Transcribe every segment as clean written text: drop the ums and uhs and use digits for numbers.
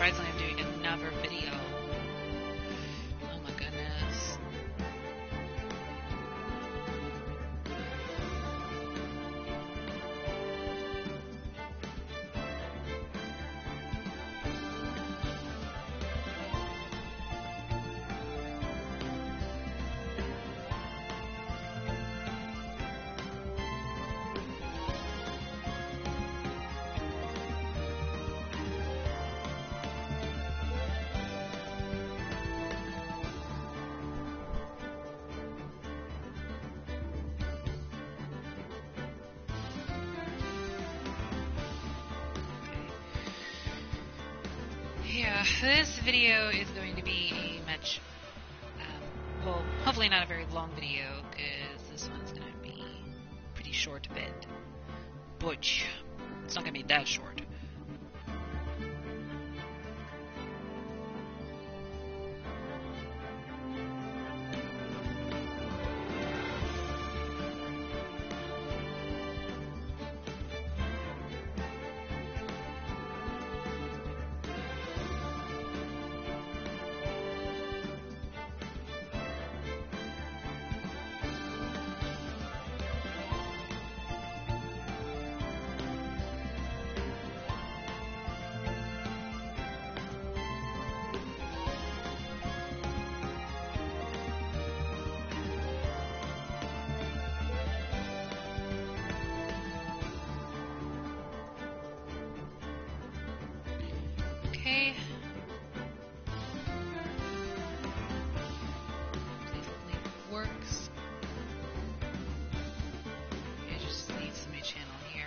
surprisingly I'm doing another video. Oh my goodness. Yeah, this video is going to be a much, well, hopefully not a very long video, because this one's going to be pretty short a bit. But it's not going to be that short. Okay. Please believe it works. It just leaves my channel here.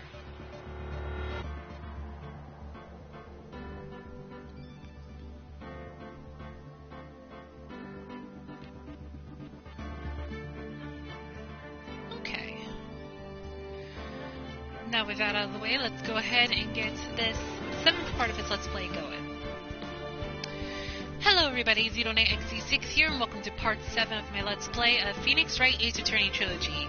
Okay. Now with that out of the way, let's go ahead and get this 7th part of this Let's Play going. Hello everybody, ZeroNightXC6 here, and welcome to part 7 of my Let's Play of Phoenix Wright Ace Attorney Trilogy.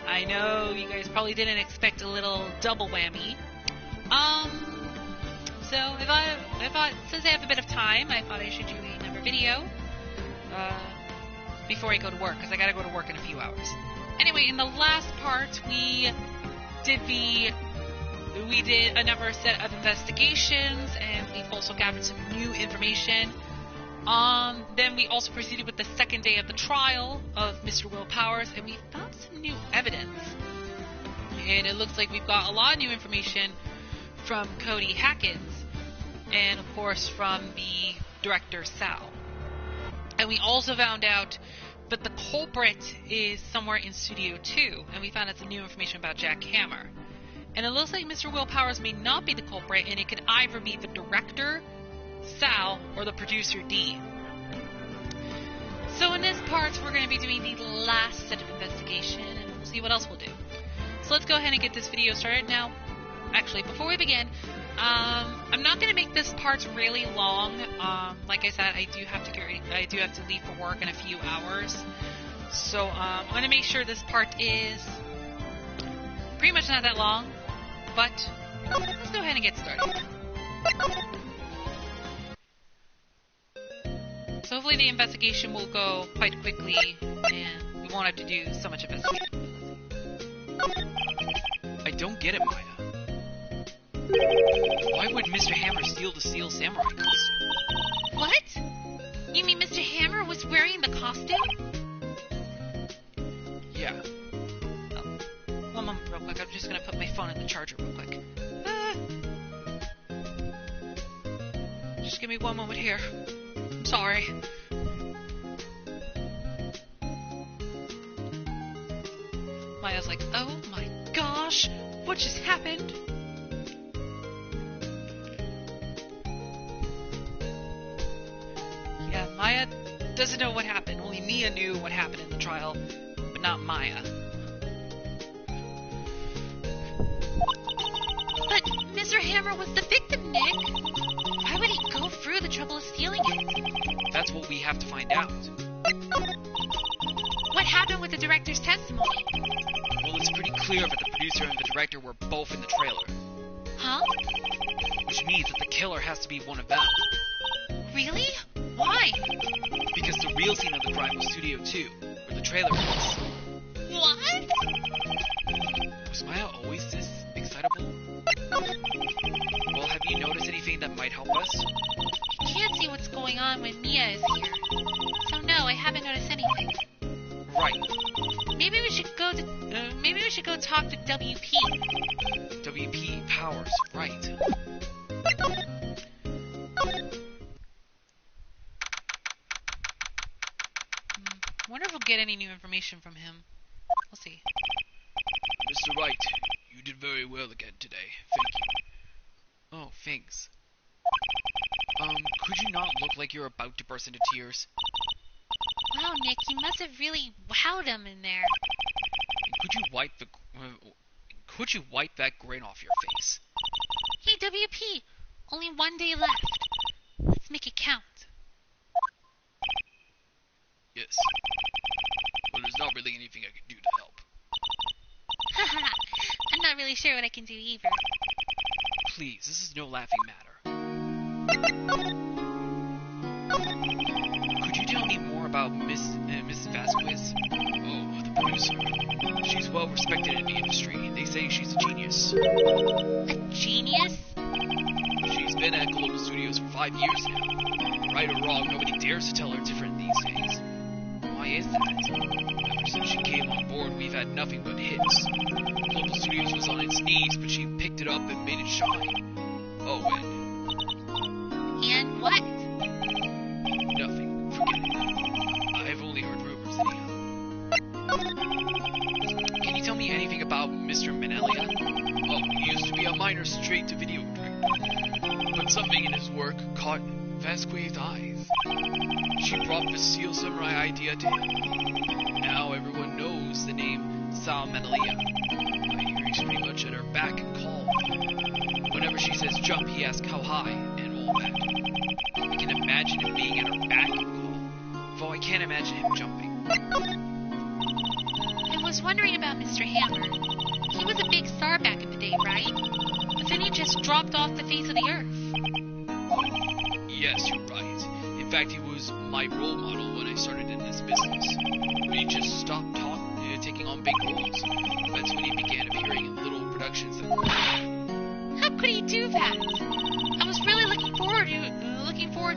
I know you guys probably didn't expect a little double whammy. So I thought since I have a bit of time, I thought I should do another video before I go to work, because I gotta go to work in a few hours. Anyway, in the last part, we did another set of investigations, and we've also gathered some new information. Then we also proceeded with the second day of the trial of Mr. Will Powers, and we found some new evidence. And it looks like we've got a lot of new information from Cody Hackins, and of course from the director Sal. And we also found out that the culprit is somewhere in Studio 2, and we found out some new information about Jack Hammer. And it looks like Mr. Will Powers may not be the culprit, and it could either be the director, Sal, or the producer, D. So in this part, we're going to be doing the last set of investigation, and we'll see what else we'll do. So let's go ahead and get this video started. Now, actually, before we begin, I'm not going to make this part really long. Like I said, I do have to leave for work in a few hours. So I'm going to make sure this part is pretty much not that long. But let's go ahead and get started. So hopefully the investigation will go quite quickly, and we won't have to do so much investigation. I don't get it, Maya. Why would Mr. Hammer steal the Steel Samurai costume? What? You mean Mr. Hammer was wearing the costume? Yeah. One moment real quick, I'm just gonna put my phone in the charger real quick. Just give me one moment here. I'm sorry. Maya's like, oh my gosh, what just happened? Yeah, Maya doesn't know what happened. Only Mia knew what happened in the trial, but not Maya. But Mr. Hammer was the victim, Nick. Why would he go through the trouble of stealing it? That's what we have to find out. What happened with the director's testimony? Well, it's pretty clear that the producer and the director were both in the trailer. Huh? which means that the killer has to be one of them. Really? Why? Because the real scene of the crime was Studio 2, where the trailer was. What? Was Maya always this excitable? Well, have you noticed anything that might help us? I can't see what's going on when Mia is here. So no, I haven't noticed anything. Right. Maybe we should go talk to WP. WP Powers, right. Wonder if we'll get any new information from him. We'll see. Mr. Wright, you did very well again today. Thank you. Oh, thanks. Could you not look like you're about to burst into tears? Wow, Nick, you must have really wowed him in there. Could you wipe that grin off your face? Hey, WP, only 1 day left. Let's make it count. Yes. Well, there's not really anything I can do to help. Haha, I'm not really sure what I can do either. Please, this is no laughing matter. Could you tell me more about Miss Vasquez? Oh, the producer. She's well respected in the industry. They say she's a genius. A genius? She's been at Global Studios for 5 years now. Right or wrong, nobody dares to tell her different these days. Why is that? Ever since she came on board, we've had nothing but hits. Global Studios was on its knees, but she picked it up and made it shine. Oh, and what? Nothing. Forget it. I've only heard rumors anyhow. Can you tell me anything about Mr. Manellia? Oh, he used to be a minor straight-to-video director. But something in his work caught Vasquez's eyes. She brought the Steel Samurai idea to him. Now everyone knows the name Sal Manellia. I hear he's pretty much at her back and call. Whenever she says jump, he asks how high, and all that. I can imagine him being at her back and call, though I can't imagine him jumping. I was wondering about Mr. Hammer. He was a big star back in the day, right? But then he just dropped off the face of the earth. Yes, you're right. In fact, he was my role model when I started in this business. But he just stopped taking on big roles. That's when he began appearing in little productions that... How could he do that? I was really looking forward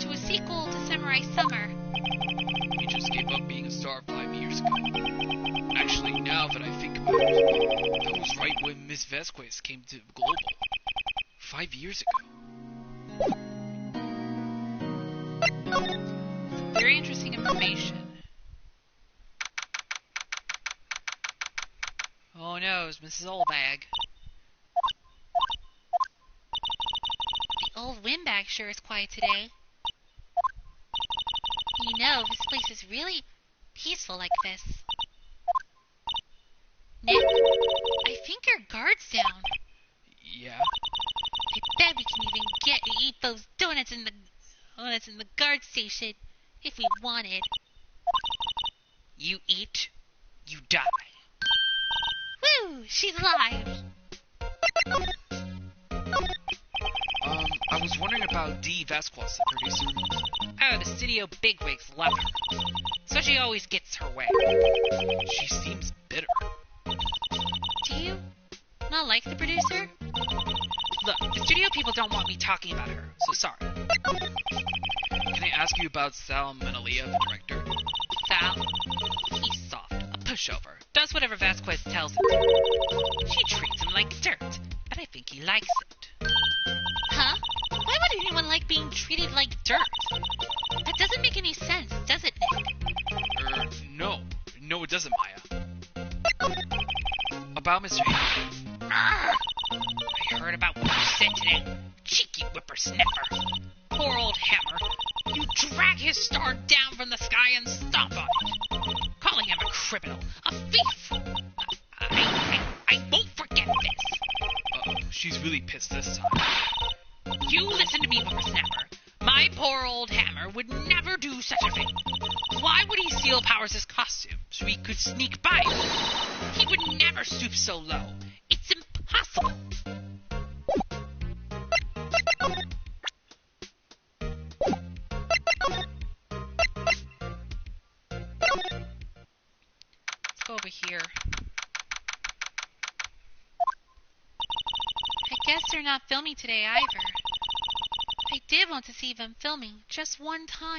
to a sequel to Samurai Summer. He just gave up being a star 5 years ago. Actually, now that I think about it, that was right when Miss Vasquez came to Global. 5 years ago. Very interesting information. Oh no, it's Mrs. Oldbag. The old windbag sure is quiet today. You know, this place is really peaceful like this. Nick, I think our guard's down. Yeah? I bet we can even get to eat those donuts in the guard station if we wanted. You eat, you die. Woo! She's alive! I was wondering about Dee Vasquez, the producer. Oh, the studio bigwigs love her. So she always gets her way. She seems bitter. Do you not like the producer? Look, the studio people don't want me talking about her, so sorry. Can I ask you about Sal Manellia, the director? Sal? He's soft, a pushover. Does whatever Vasquez tells him to. She treats him like dirt, but I think he likes it. Huh? Why would anyone like being treated like dirt? That doesn't make any sense, does it, Nick? No. No, it doesn't, Maya. About Mr. Hammer. I heard about what you said today. Cheeky whippersnapper. Poor old Hammer. You drag his star down from the sky and stomp on it. Calling him a criminal, a thief. I won't forget this. Uh-oh, she's really pissed this time. You listen to me, whippersnapper. My poor old Hammer would never do such a thing. Why would he steal Powers' costume so he could sneak by him? He would never stoop so low. It's impossible. guess they're not filming today either. I did want to see them filming just one time.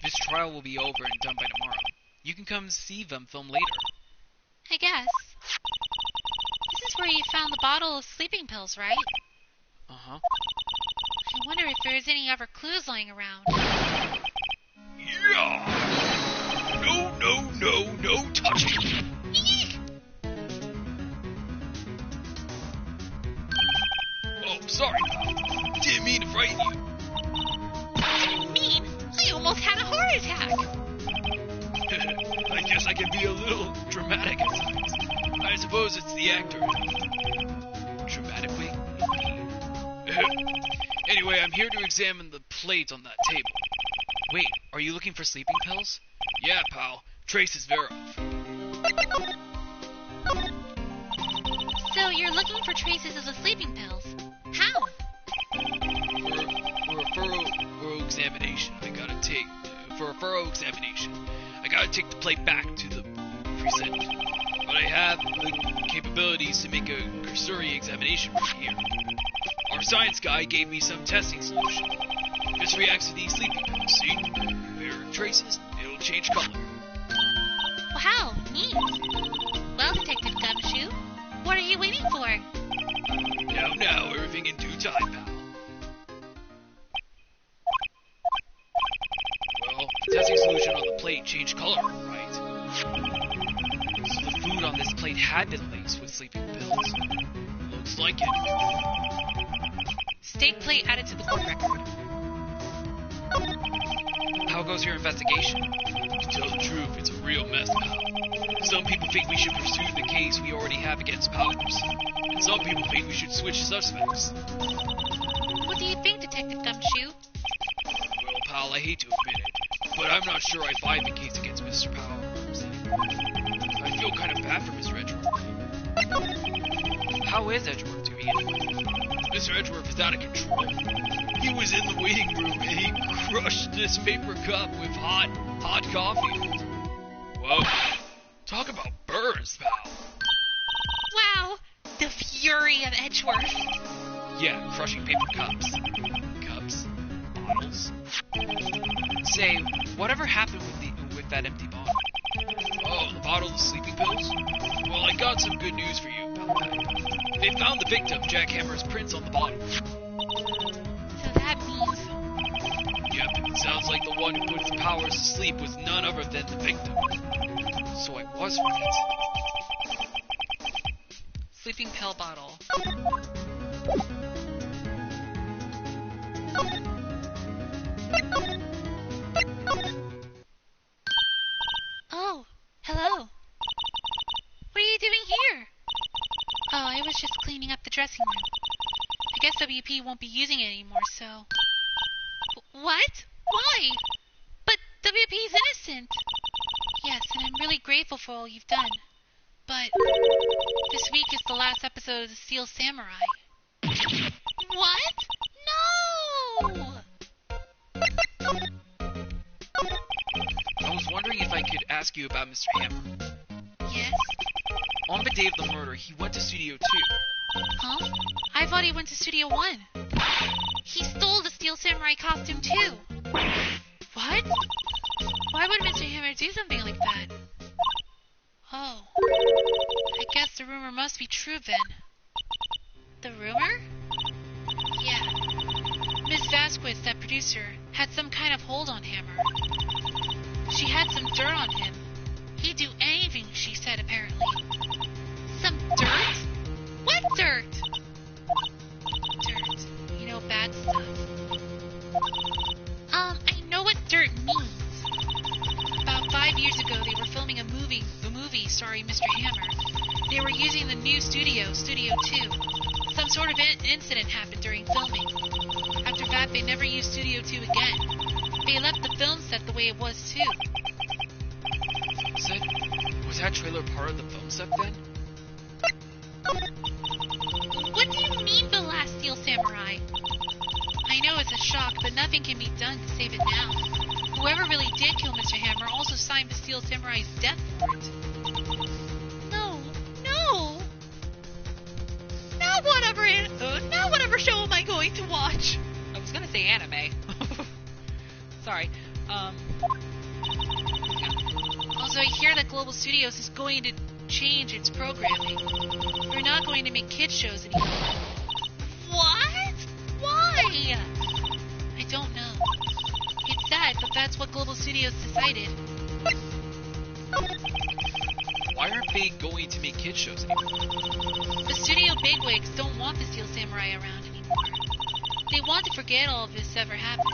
This trial will be over and done by tomorrow. You can come see them film later. I guess. This is where you found the bottle of sleeping pills, right? Uh-huh. I wonder if there's any other clues lying around. Yeah! No touching! Eek! Oh, sorry, pal. Didn't mean to frighten you. Didn't mean? I almost had a heart attack. I guess I can be a little dramatic at times. I suppose it's the actor. Dramatically? Anyway, I'm here to examine the plate on that table. Wait, are you looking for sleeping pills? Yeah, pal. Traces thereof. So you're looking for traces of the sleeping pills. How? For a thorough examination, I gotta take the plate back to the precinct. But I have the capabilities to make a cursory examination from here. Our science guy gave me some testing solution. This reacts to these sleeping pills, see? There are traces, it'll change color. Wow, neat. Well, Detective Gumshoe, what are you waiting for? Now, everything in due time, pal. Well, the testing solution on the plate changed color, right? So the food on this plate had been laced with sleeping pills. Looks like it. Steak plate added to the court record. How goes your investigation? To tell the truth, it's a real mess, pal. Some people think we should pursue the case we already have against Powers. And some people think we should switch suspects. What do you think, Detective Gumshoe? Well, pal, I hate to admit it, but I'm not sure I buy the case against Mr. Powers anymore. I feel kind of bad for Mr. Edgeworth. How is Edgeworth doing anyway? Mr. Edgeworth is out of control. He was in the waiting room and he crushed this paper cup with hot coffee. Whoa. Talk about burns, pal. Wow, the fury of Edgeworth. Yeah, crushing paper cups. Cups? Bottles? Say, whatever happened with that empty bottle? Oh, the bottle of sleeping pills? Well, I got some good news for you about that. They found the victim, Jackhammer's prints on the bottle. So that means... Yep, it sounds like the one who put his Powers to sleep was none other than the victim. So I was right. Sleeping pill bottle. Oh, hello. What are you doing here? Oh, I was just cleaning up the dressing room. I guess WP won't be using it anymore, so... What? Why? But WP's innocent. Yes, and I'm really grateful for all you've done. But this week is the last episode of the Steel Samurai. What? No! I was wondering if I could ask you about Mr. Hammer. Yes? On the day of the murder, he went to Studio 2. Huh? I thought he went to Studio 1. He stole the Steel Samurai costume too. What? Why would Mr. Hammer do something like that? Oh. I guess the rumor must be true then. The rumor? Yeah. Miss Vasquez, that producer, had some kind of hold on Hammer. She had some dirt on him. He'd do anything, she said, apparently. Some dirt? What dirt? Dirt. You know, bad stuff. I know what dirt means. About 5 years ago, they were filming a movie starring Mr. Hammer. They were using the new studio, Studio 2. Some sort of incident happened during filming. After that, they never used Studio 2 again. They left the film set the way it was, too. Film set? Was that trailer part of the film set then? What do you mean, the last Steel Samurai? I know it's a shock, but nothing can be done to save it now. Whoever really did kill Mr. Hammer also signed the Steel Samurai's death warrant. No. Now whatever going to watch. I was gonna say anime. Sorry. Also, I hear that Global Studios is going to change its programming. We're not going to make kids shows anymore. What? Why? I don't know. It's sad, but that's what Global Studios decided. Why aren't they going to make kids shows anymore? The studio bigwigs don't want the Steel Samurai around anymore. They want to forget all of this ever happened.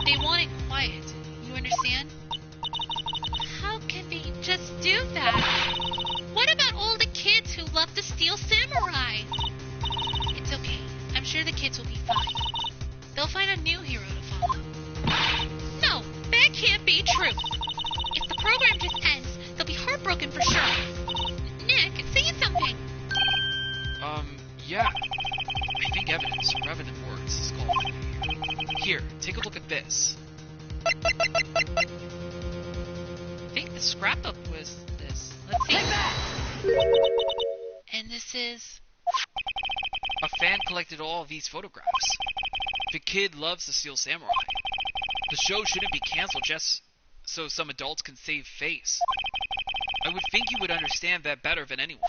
They want it quiet. You understand? How can they just do that? What about all the kids who love the Steel Samurai? It's okay. I'm sure the kids will be fine. They'll find a new hero to follow. No, that can't be true. If the program just ends, they'll be heartbroken for sure. Nick, say something. Yeah. I think evidence, or evident words, is called for here. Here, take a look at this. I think the scrapbook was this. Let's see. And this is... A fan collected all of these photographs. The kid loves the Steel Samurai. The show shouldn't be canceled just so some adults can save face. I would think you would understand that better than anyone.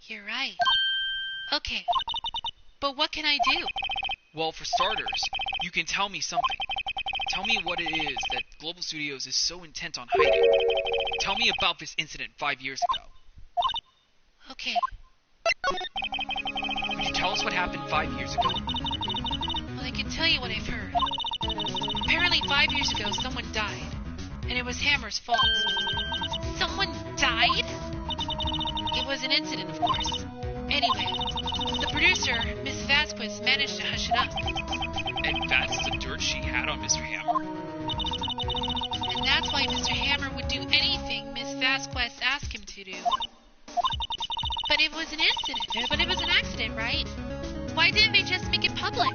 You're right. Okay. But what can I do? Well, for starters, you can tell me something. Tell me what it is that Global Studios is so intent on hiding. Tell me about this incident 5 years ago. Okay. Would you tell us what happened 5 years ago? Well, I can tell you what I've heard. Apparently 5 years ago, someone died. And it was Hammer's fault. Someone died? It was an incident, of course. Anyway, the producer, Miss Vasquez, managed to hush it up. And that's the dirt she had on Mr. Hammer? And that's why Mr. Hammer would do anything Miss Vasquez asked him to do. But it was an incident. But it was an accident, right? Why didn't they just make it public?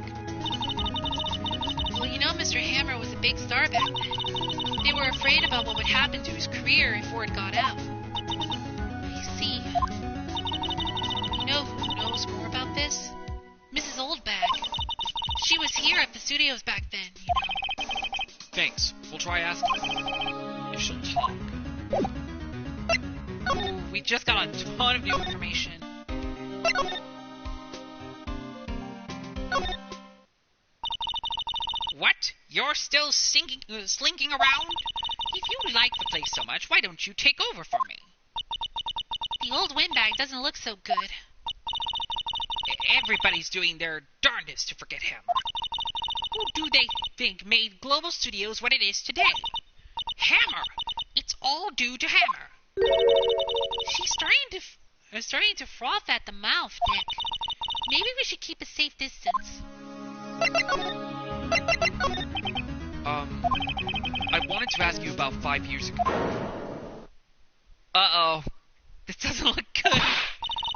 Well, you know Mr. Hammer was a big star back then. They were afraid about what would happen to his career if word got out. I see. You know who knows more about this? Mrs. Oldbag. She was here at the studios back then, you know. Thanks. We'll try asking her if she'll talk. Ooh, we just got a ton of new information. What? You're still slinking around? If you like the place so much, why don't you take over for me? The old windbag doesn't look so good. Everybody's doing their darndest to forget Hammer. Who do they think made Global Studios what it is today? Hammer! It's all due to Hammer. She's starting to froth at the mouth, Nick. Maybe we should keep a safe distance. I wanted to ask you about 5 years ago. Uh-oh. This doesn't look good.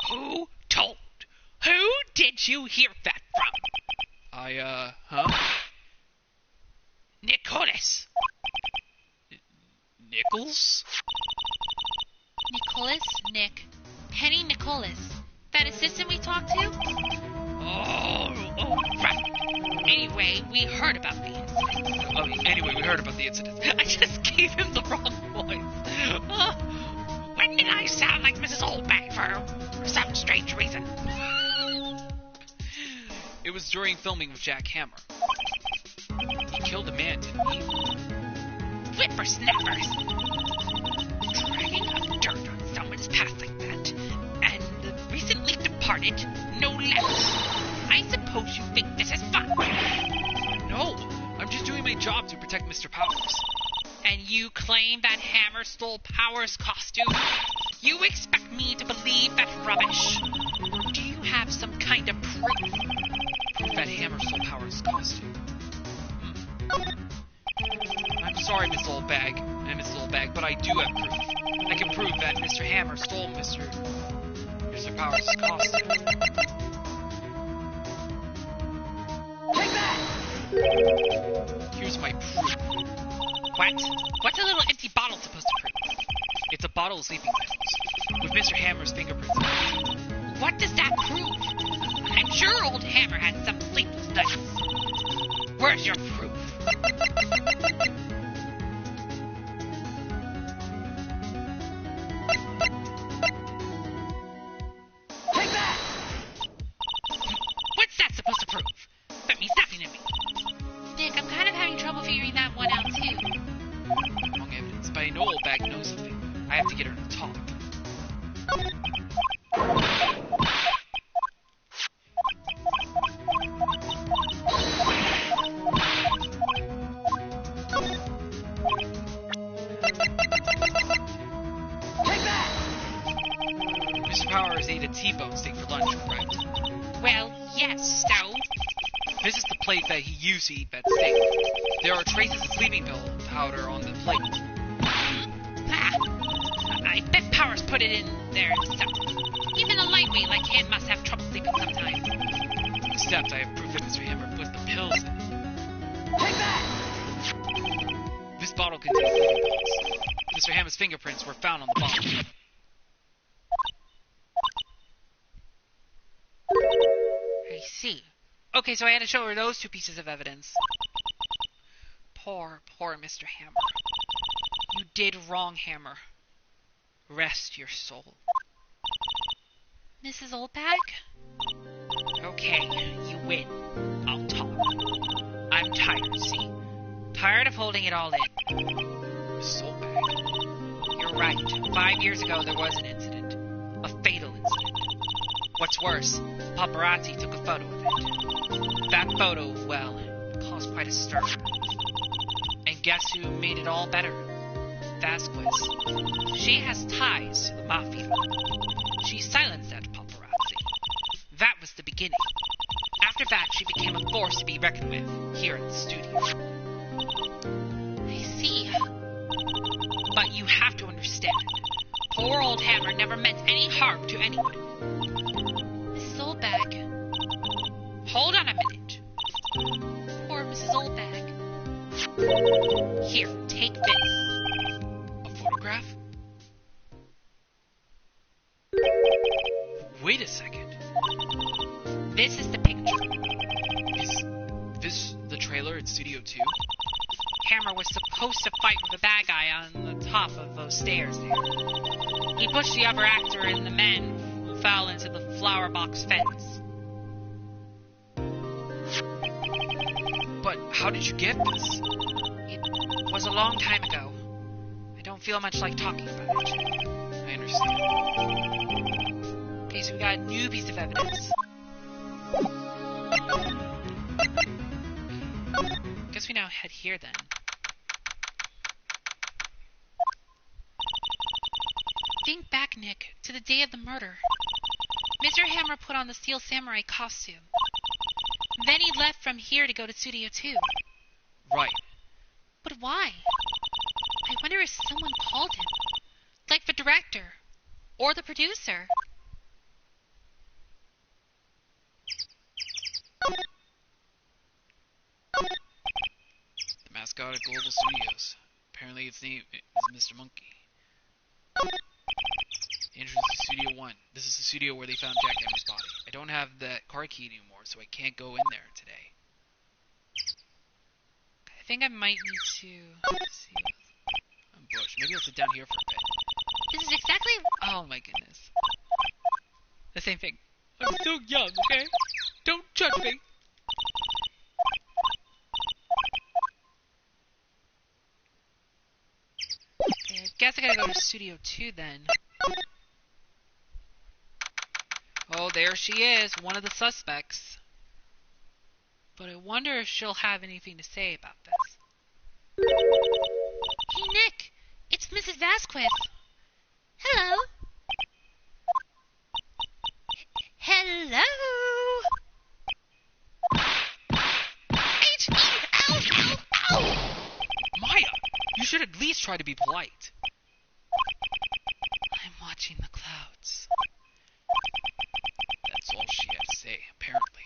Who told? Who did you hear that from? Nicholas. Nichols? Nicholas? Nick. Penny Nicholas. That assistant we talked to? Oh, right. Anyway, we heard about the incident. I just gave him the wrong voice. When did I sound like Mrs. Oldbag for some strange reason? It was during filming with Jack Hammer. He killed a man, didn't he? Whippersnappers! Dragging up dirt on someone's past like that. And the recently departed, no less. I suppose you think this is fun. No, I'm just doing my job to protect Mr. Powers. And you claim that Hammer stole Powers' costume? You expect me to believe that rubbish? Or do you have some kind of proof? Proof that Hammer stole Powers' costume? I'm sorry, Miss Oldbag, but I do have proof. I can prove that Mr. Hammer stole Mr. Powers' costume. Take that! Here's my proof. What? What's a little empty bottle supposed to prove? It's a bottle of sleeping pills, with Mr. Hammer's fingerprints on it. What does that prove? I'm sure old Hammer had some sleepless nights. Where's your proof? Take that! What's that supposed to prove? But me snapping at me. Nick, I'm kind of having trouble figuring that one out too. Wrong evidence, but I know old bag knows something. I have to get her to talk. Ate a T-bone steak for lunch, correct? Well, yes, so? This is the plate that he used to eat that steak. There are traces of sleeping pill powder on the plate. I bet Powers put it in there himself. Even a lightweight like him must have trouble sleeping sometimes. Except I have proof that Mr. Hammer put the pills in it. Take that! This bottle contains sleeping pills. Mr. Hammer's fingerprints were found on the bottle. I see. Okay, so I had to show her those two pieces of evidence. Poor Mr. Hammer. You did wrong, Hammer. Rest your soul. Mrs. Oldbag? Okay, you win. I'll talk. I'm tired, see? Tired of holding it all in. Mrs. Oldbag. You're right. 5 years ago there was an incident. A fatal incident. What's worse, paparazzi took a photo of it. That photo, well, caused quite a stir. And guess who made it all better? Vasquez. She has ties to the mafia. She silenced that paparazzi. That was the beginning. After that, she became a force to be reckoned with here at the studio. I see. But you have to understand. Poor old Hammer never meant any harm to anyone. Mrs. Oldbag. Hold on a minute. Poor Mrs. Oldbag. Here, take this. A photograph? Wait a second. This is the picture. Is this the trailer at Studio 2? Hammer was supposed to fight with a bad guy on the top of those stairs there. He pushed the other actor and the men who fell into the flower box fence. But how did you get this? It was a long time ago. I don't feel much like talking about it. I understand. Okay, so we got a new piece of evidence. Guess we now head here then. Think back, Nick, to the day of the murder. Mr. Hammer put on the Steel Samurai costume. Then he left from here to go to Studio 2. Right. But why? I wonder if someone called him. Like the director. Or the producer. The mascot at Global Studios. Apparently its name is Mr. Monkey. Entrance to Studio 1. This is the studio where they found Jack Hammer's body. I don't have that car key anymore, so I can't go in there today. I think I might need to see. I'm Bush. Maybe I'll sit down here for a bit. This is exactly. Oh my goodness. The same thing. I'm so young, okay? Don't judge me. Okay, I guess I gotta go to Studio 2 then. Oh, there she is, one of the suspects. But I wonder if she'll have anything to say about this. Hey, Nick! It's Mrs. Vasquez. Hello. Hello. H-E! Ow! Ow! Ow! Maya, you should at least try to be polite. I'm watching the clouds. That's all she had to say, apparently.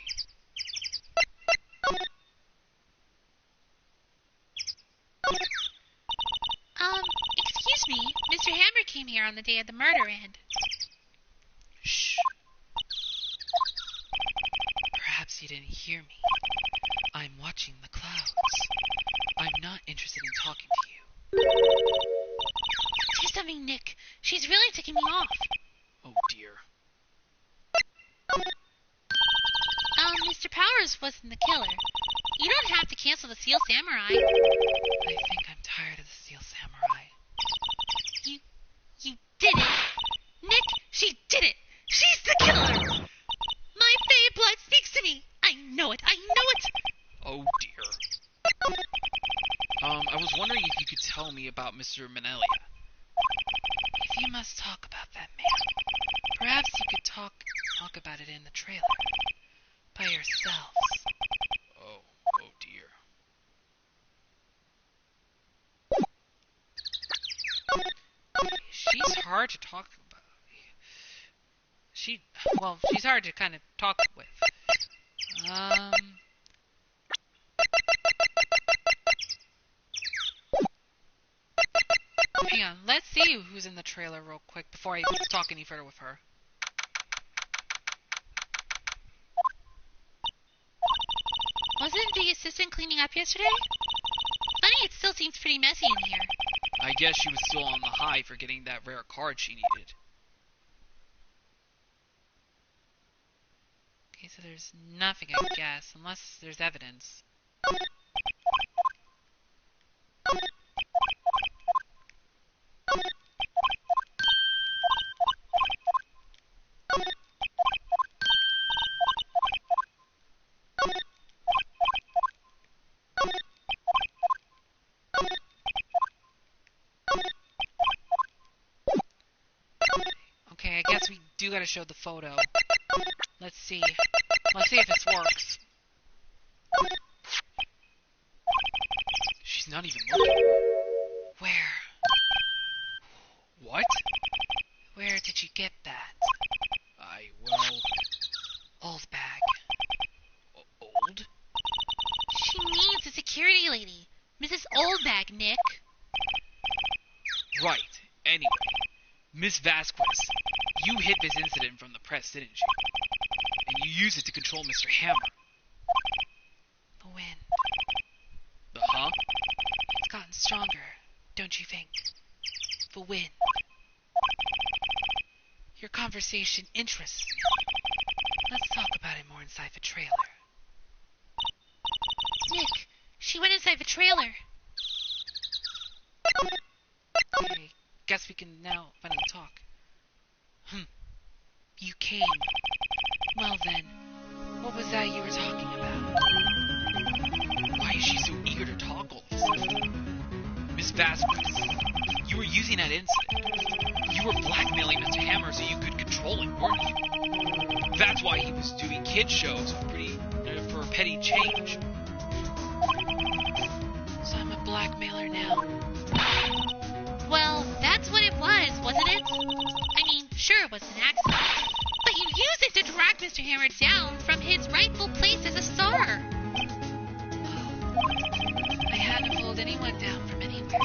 Excuse me. Mr. Hammer came here on the day of the murder and... Shh. you didn't hear me. I'm watching the clouds. I'm not interested in talking to you. Do something, Nick. She's really ticking me off. Oh dear. Mr. Powers wasn't the killer. You don't have to cancel the Steel Samurai. I think I'm tired of the Steel Samurai. You did it! Nick, she did it! She's the killer! My Fae blood speaks to me! I know it! I know it! Oh dear. I was wondering if you could tell me about Mr. Manellia. If you must talk about that man, perhaps you could talk about it in the trailer. By yourselves. Oh dear. She's hard to talk about. She's hard to kind of talk with. Hang on, let's see who's in the trailer real quick before I talk any further with her. Wasn't the assistant cleaning up yesterday? Funny, it still seems pretty messy in here. I guess she was still on the high for getting that rare card she needed. Okay, so there's nothing, I guess, unless there's evidence. Okay, I guess we do gotta show the photo. Let's see. Let's see if this works. She's not even looking. Where? What? Where did you get that? Old bag. Old? She needs a security lady. Mrs. Oldbag, Nick. Right. Anyway, Miss Vasquez, you hid this incident from the press, didn't you? And you used it to control Mr. Hammer. The wind. The huh? It's gotten stronger, don't you think? The wind. Your conversation interests me. Let's talk about it more inside the trailer. Nick, she went inside the trailer. Okay, guess we can now finally talk. You came. Well then, what was that you were talking about? Why is she so eager to talk all of a sudden? Miss Vasquez, you were using that incident. You were blackmailing Mr. Hammer so you could control him, weren't you? That's why he was doing kid shows for a petty change. So I'm a blackmailer now. Well, that's what it was, wasn't it? I mean, sure it was an accident. But you used it to drag Mr. Hammer down from his rightful place as a star. I hadn't pulled anyone down from anywhere.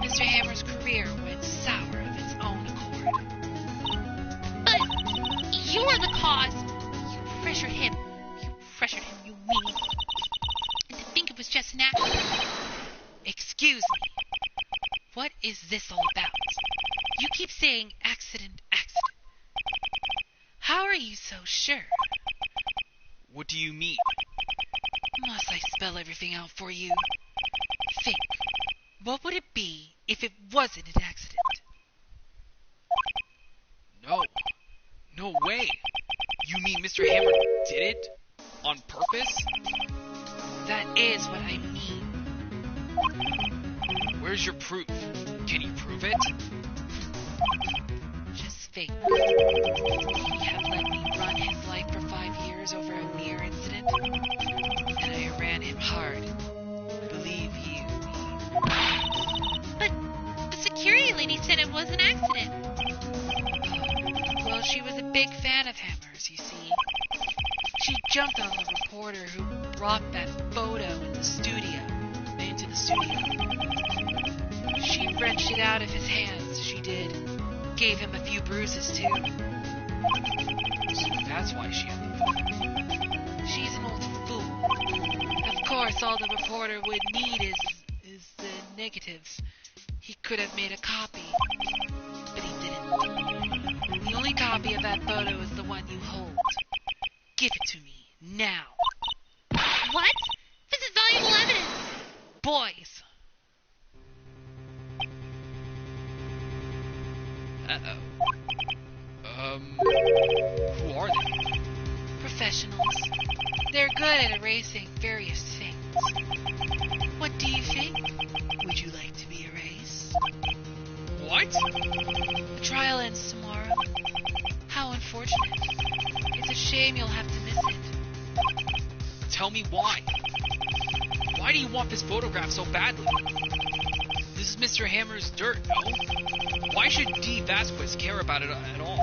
Mr. Hammer's career went sour of its own accord. But you're the cause. You pressured him. You meanie. And to think it was just an accident. Excuse me. What is this all about? You keep saying accident. How are you so sure? What do you mean? Must I spell everything out for you? Think. What would it be if it wasn't an accident? No way. You mean Mr. Hammer did it? On purpose? That is what I mean. Where's your proof? Can you prove it? Just think. He had let me run his life for 5 years over a mere incident. And I ran him hard. Believe you me. But the security lady said it was an accident. Well, she was a big fan of Hammer's, you see. She jumped on the reporter who brought that photo into the studio. She wrenched it out of his hands, she did. Gave him a few bruises, too. So that's why she had the photo. She's an old fool. Of course, all the reporter would need is the negatives. He could have made a copy, but he didn't. The only copy of that photo is the one you hold. Give it to me, now. What? This is valuable evidence. Boys! Who are they? Professionals. They're good at erasing various things. What do you think? Would you like to be erased? What? The trial ends tomorrow. How unfortunate. It's a shame you'll have to miss it. Tell me why. Why do you want this photograph so badly? This is Mr. Hammer's dirt, no? Why should D. Vasquez care about it at all?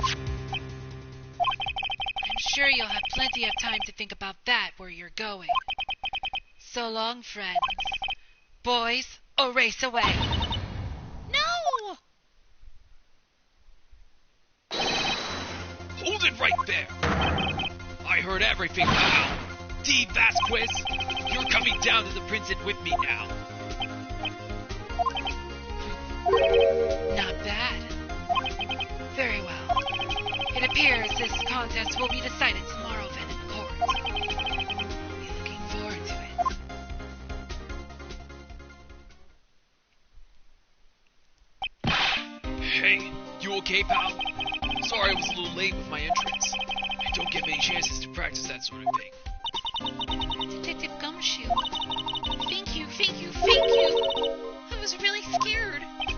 I'm sure you'll have plenty of time to think about that where you're going. So long, friends. Boys, erase away. No! Hold it right there! I heard everything now. D. Vasquez, you're coming down to the prison with me now. Not bad. Very well. It appears this contest will be decided tomorrow then in court. I'll be looking forward to it. Hey, you okay, pal? Sorry I was a little late with my entrance. I don't get many chances to practice that sort of thing. Detective Gumshoe. Thank you, thank you, thank you. I was really scared. Huh?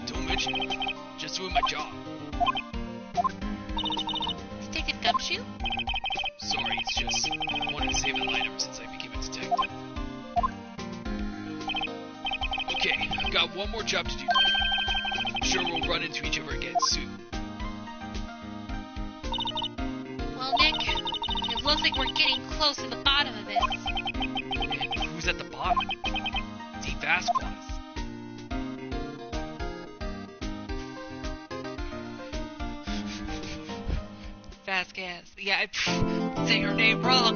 Don't mention it. Just doing my job. Detective Gumshoe? Sorry, it's just I wanted to save a line ever since I became a detective. Okay, I've got one more job to do. I'm sure we'll run into each other again soon. Well, Nick, it looks like we're getting close to the bottom of this. And who's at the bottom? D. Vasquez. Vasquez. Yeah, I say her name wrong.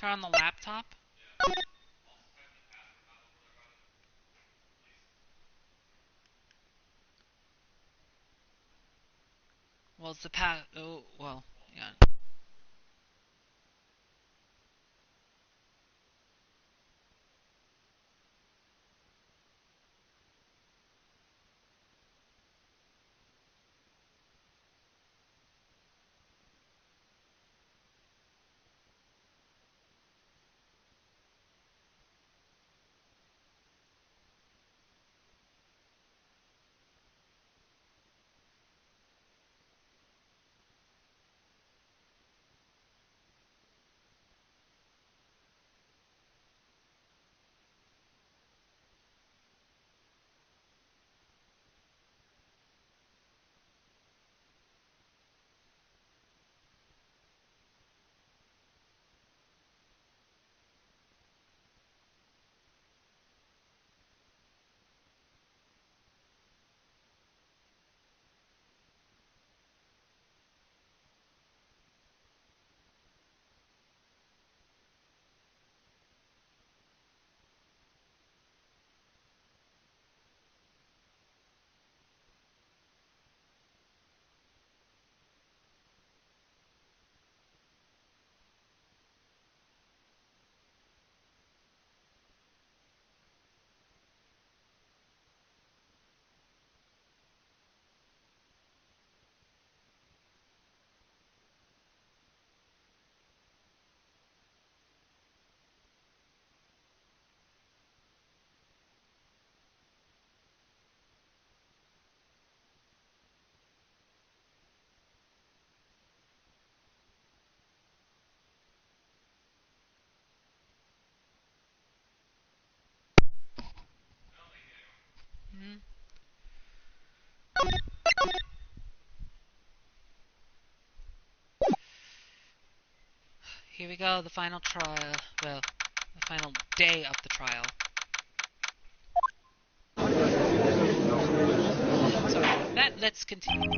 Turn on the laptop. Well, it's the past. Oh, well, yeah. Hmm. Here we go, the final trial. Well, the final day of the trial. Sorry, let's continue.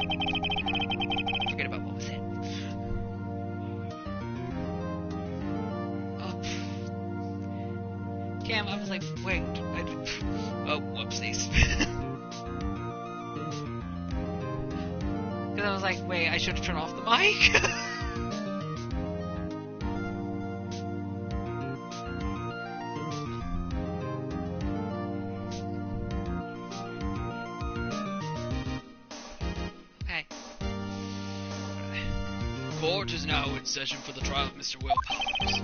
Forget about what was said. a.m. I was like, wait. Oh, whoopsies. Because I was like, wait, I should have turned off the mic. Okay. Court is now in session for the trial of Mr. Will Powers.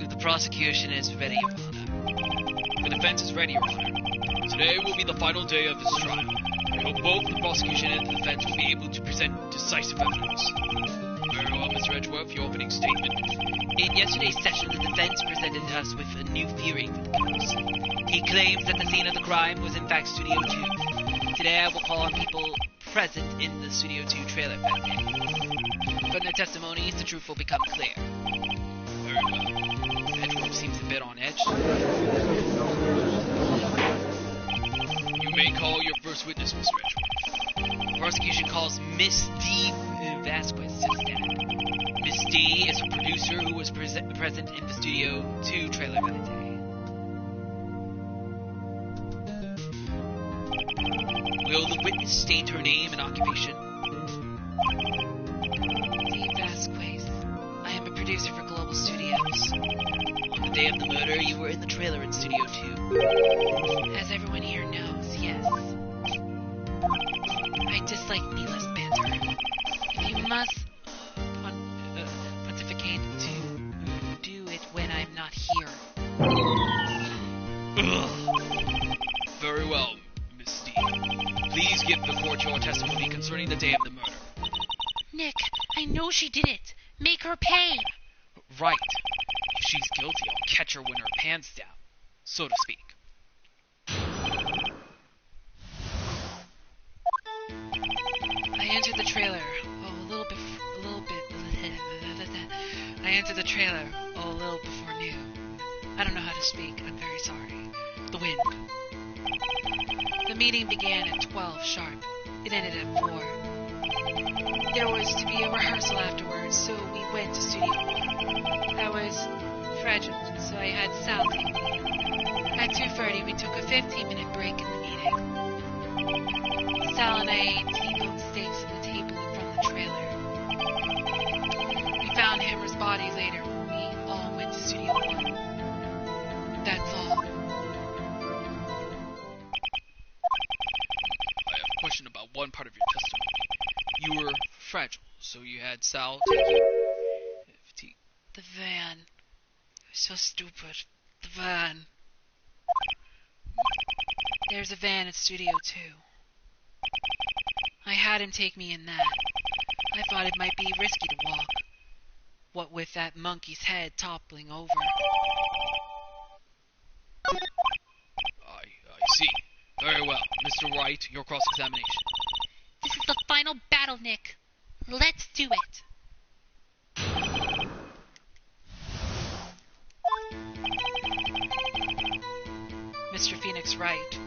The prosecution is ready, Your Honor. The defense is ready, Your Honor. Today will be the final day of this trial. I hope both the prosecution and the defense will be able to present decisive evidence. Very well, Mr. Edgeworth, your opening statement. In yesterday's session, the defense presented us with a new theory for the case. He claims that the scene of the crime was in fact Studio 2. Today I will call on people present in the Studio 2 trailer that day. From their testimonies, the truth will become clear. Very well. Edgeworth seems a bit on edge. You may call your first witness, Mr. Edgeworth. The prosecution calls Miss D. Vasquez to stand. Miss D is a producer who was present in the Studio 2 trailer that day. Will the witness state her name and occupation? D. Vasquez. I am a producer for Global Studios. On the day of the murder, you were in the trailer in Studio 2. As everyone here knows, yes. I dislike needless banter. If you must pontificate to do it when I'm not here. Very well, Miss D. Please give the court your testimony concerning the day of the murder. Nick, I know she did it. Make her pay. Right. If she's guilty, I'll catch her when her pants down, so to speak. I entered the trailer. I entered the trailer a little before noon. I don't know how to speak. I'm very sorry. The wind. The meeting began at 12 sharp. It ended at 4. There was to be a rehearsal afterwards, so we went to Studio 1. I was fragile, so I had Sal take me. At 2:30, we took a 15-minute break in the meeting. Sal and I ate T-bone steaks on the table in front of the trailer. We found Hammer's body later when we all went to Studio 1. That's all. I have a question about one part of your testimony. You were fragile, so you had Sal take you. The van. It was so stupid. The van. There's a van at Studio 2. I had him take me in that. I thought it might be risky to walk. What with that monkey's head toppling over. I see. Very well. Mr. Wright, your cross-examination. This is the final battle, Nick. Let's do it. Mr. Phoenix Wright.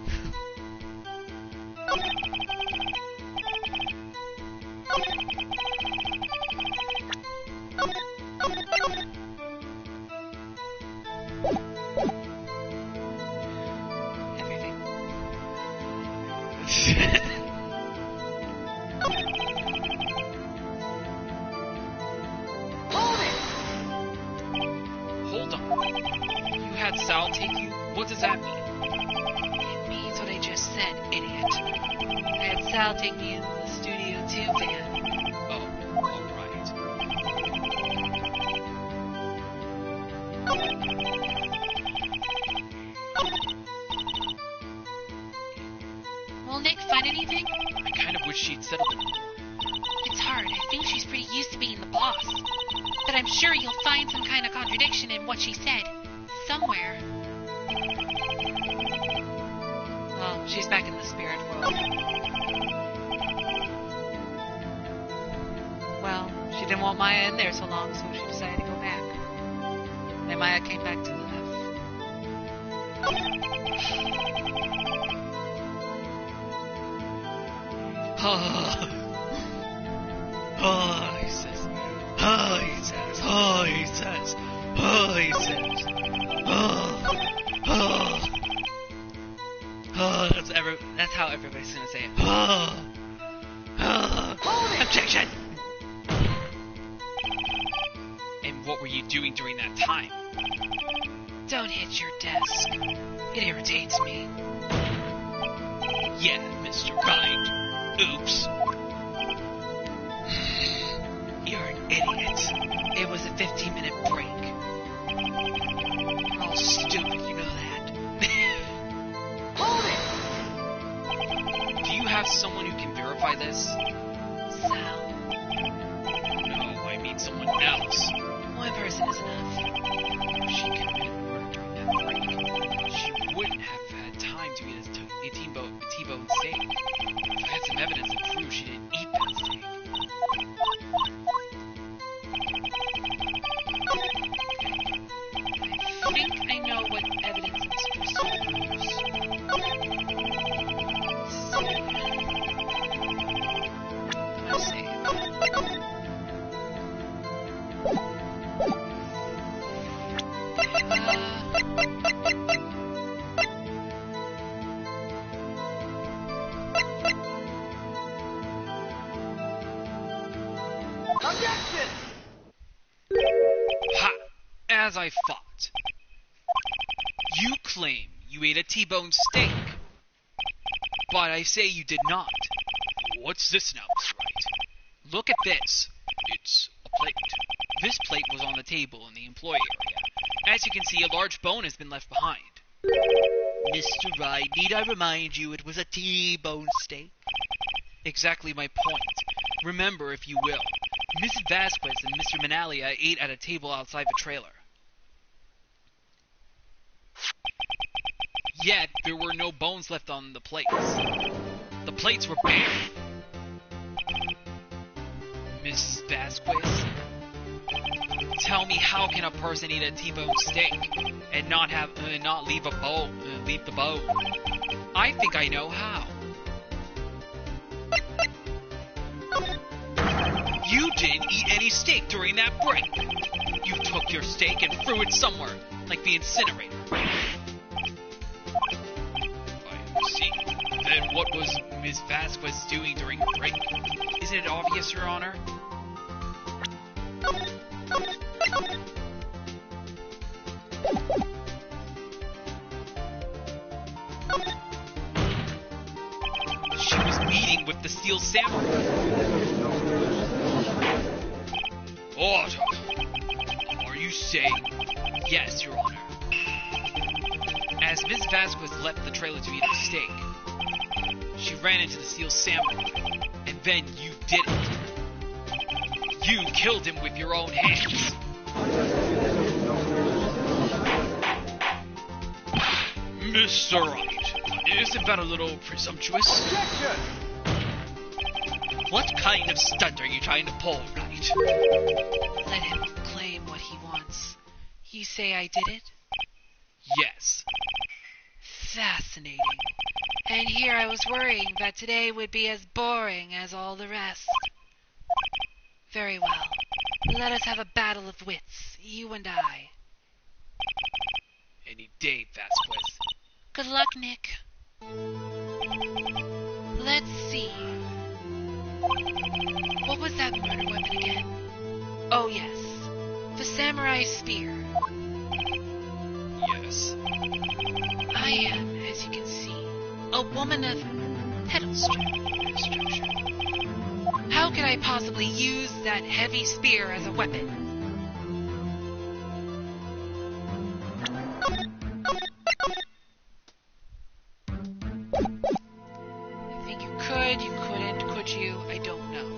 Everything. Hold on. You had Sal take you? What does that mean? It means what I just said, idiot. I had Sal take me in the Studio 2 van. Oh, alright. Well, Nick, find anything? I kind of wish she'd settled it more. It's hard. I think she's pretty used to being the boss. But I'm sure you'll find some kind of contradiction in what she said. Somewhere. Well, she's back in the spirit world. Well, she didn't want Maya in there so long, so she decided to go back. and Maya came back to life. He says. That's how everybody's gonna say it. Objection! And what were you doing during that time? Don't hit your desk. It irritates me. Yeah, Mr. Wright. Oops. You're an idiot. It was a 15-minute break. You're all stupid, you know that. Do you have someone who can verify this? Sal. No, I mean someone else. One person is enough. She committed murder during that break. She wouldn't have had time to eat a T-bone steak. If I had some evidence to prove she didn't eat that steak. I think I know what evidence I'm supposed to use. Let's see. Objection! Ha! As I thought. You claim you ate a T-bone steak. But I say you did not. What's this now, Miss Wright? Look at this. It's a plate. This plate was on the table in the employee area. As you can see, a large bone has been left behind. Mr. Wright, need I remind you it was a T-bone steak? Exactly my point. Remember, if you will, Mrs. Vasquez and Mr. Menalia ate at a table outside the trailer. Yet, there were no bones left on the plates. The plates were bare. Miss Vasquez? Tell me, how can a person eat a T-bone steak and not leave the bone? I think I know how. You didn't eat any steak during that break. You took your steak and threw it somewhere, like the incinerator. I see. Then what was Miss Vasquez doing during the break? Isn't it obvious, Your Honor? She was meeting with the Steel Samurai. Order. Are you saying? Yes, Your Honor. As Miss Vasquez left the trailer to eat her steak, she ran into the Steel Samurai, and then you did it. You killed him with your own hands. Mr. Wright, isn't that a little presumptuous? Objection! What kind of stunt are you trying to pull, Wright? Let him claim what he wants. You say I did it? Yes. Fascinating. And here I was worrying that today would be as boring as all the rest. Very well. Let us have a battle of wits, you and I. Any day, Vasquez. Good luck, Nick. Let's see. What was that murder weapon again? Oh, yes. The samurai spear. Yes. I am, as you can see, a woman of pedal structure. How could I possibly use that heavy spear as a weapon? I think you could, you couldn't, could you? I don't know.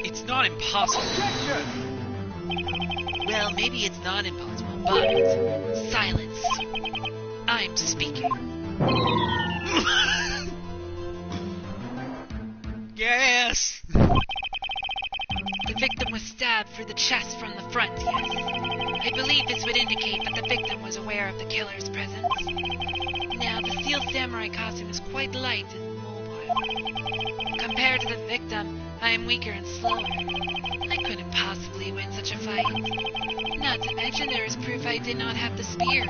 It's not impossible. Objection! Well, maybe it's not impossible, but silence. I I'm speaking. Yes! The victim was stabbed through the chest from the front, yes. I believe this would indicate that the victim was aware of the killer's presence. Now, the steel samurai costume is quite light and mobile. Compared to the victim, I am weaker and slower. I couldn't possibly win such a fight. Not to mention there is proof I did not have the spear.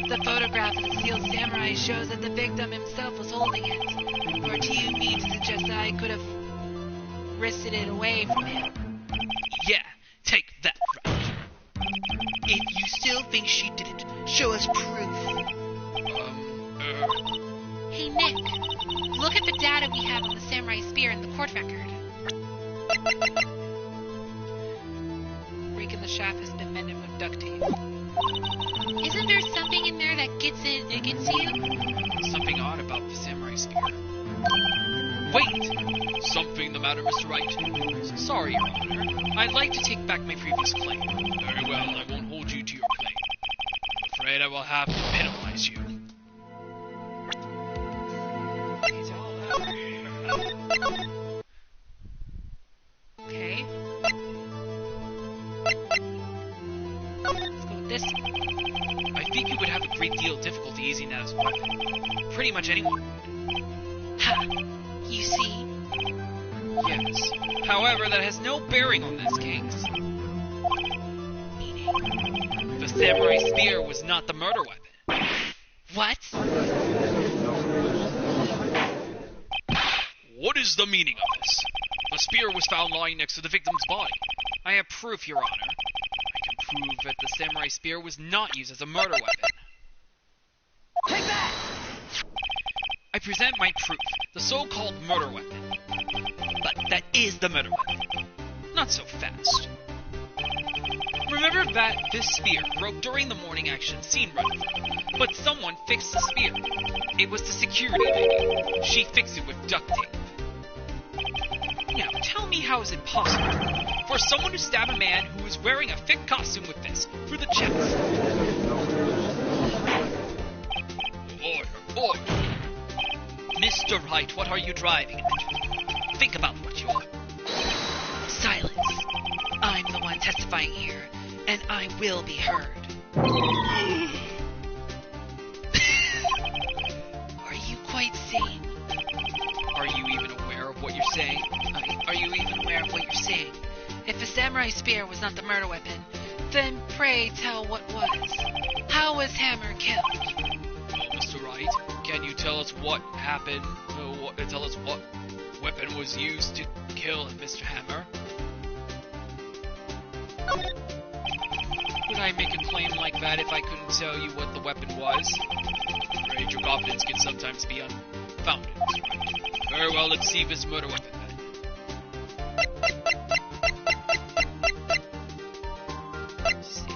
The photograph of the steel samurai shows that the victim himself was holding it. Or do you mean to suggest that I could have wrested it away from him? Yeah, take that, Wright. If you still think she didn't, show us proof. Hey, Nick. Look at the data we have on the samurai spear in the court record. Break in the shaft has been mended with duct tape. Isn't there something in there that gets against you? Something odd about the samurai spear. Wait! Something the matter, Mr. Wright? Sorry, Your Honor. I'd like to take back my previous claim. Very well, I won't hold you to your claim. I'm afraid I will have to penalize you. Okay. Let's go with this one. I think you would have a great deal of difficulty using that as a weapon. Pretty much anyone would. Ha! You see? Yes. However, that has no bearing on this case. Meaning? The samurai spear was not the murder weapon. What? What is the meaning of this? The spear was found lying next to the victim's body. I have proof, Your Honor. I can prove that the samurai spear was not used as a murder weapon. Take that! I present my proof, the so-called murder weapon. But that is the murder weapon. Not so fast. Remember that this spear broke during the morning action scene run-through, but someone fixed the spear. It was the security lady. She fixed it with duct tape. Now, tell me how is it possible for someone to stab a man who is wearing a thick costume with this through the chest? Order. Mr. Wright, what are you driving at? Think about what you are. Silence. I'm the one testifying here, and I will be heard. Are you quite sane? Are you even aware of what you're saying? Are you even aware of what you're saying? If the samurai spear was not the murder weapon, then pray tell what was. How was Hammer killed? Well, Mr. Wright, can you tell us what happened? Tell us what weapon was used to kill Mr. Hammer? Would I make a claim like that if I couldn't tell you what the weapon was? I'm afraid your confidence can sometimes be unfounded, Mr. Wright. Very well, let's see this murder weapon then. Let's see.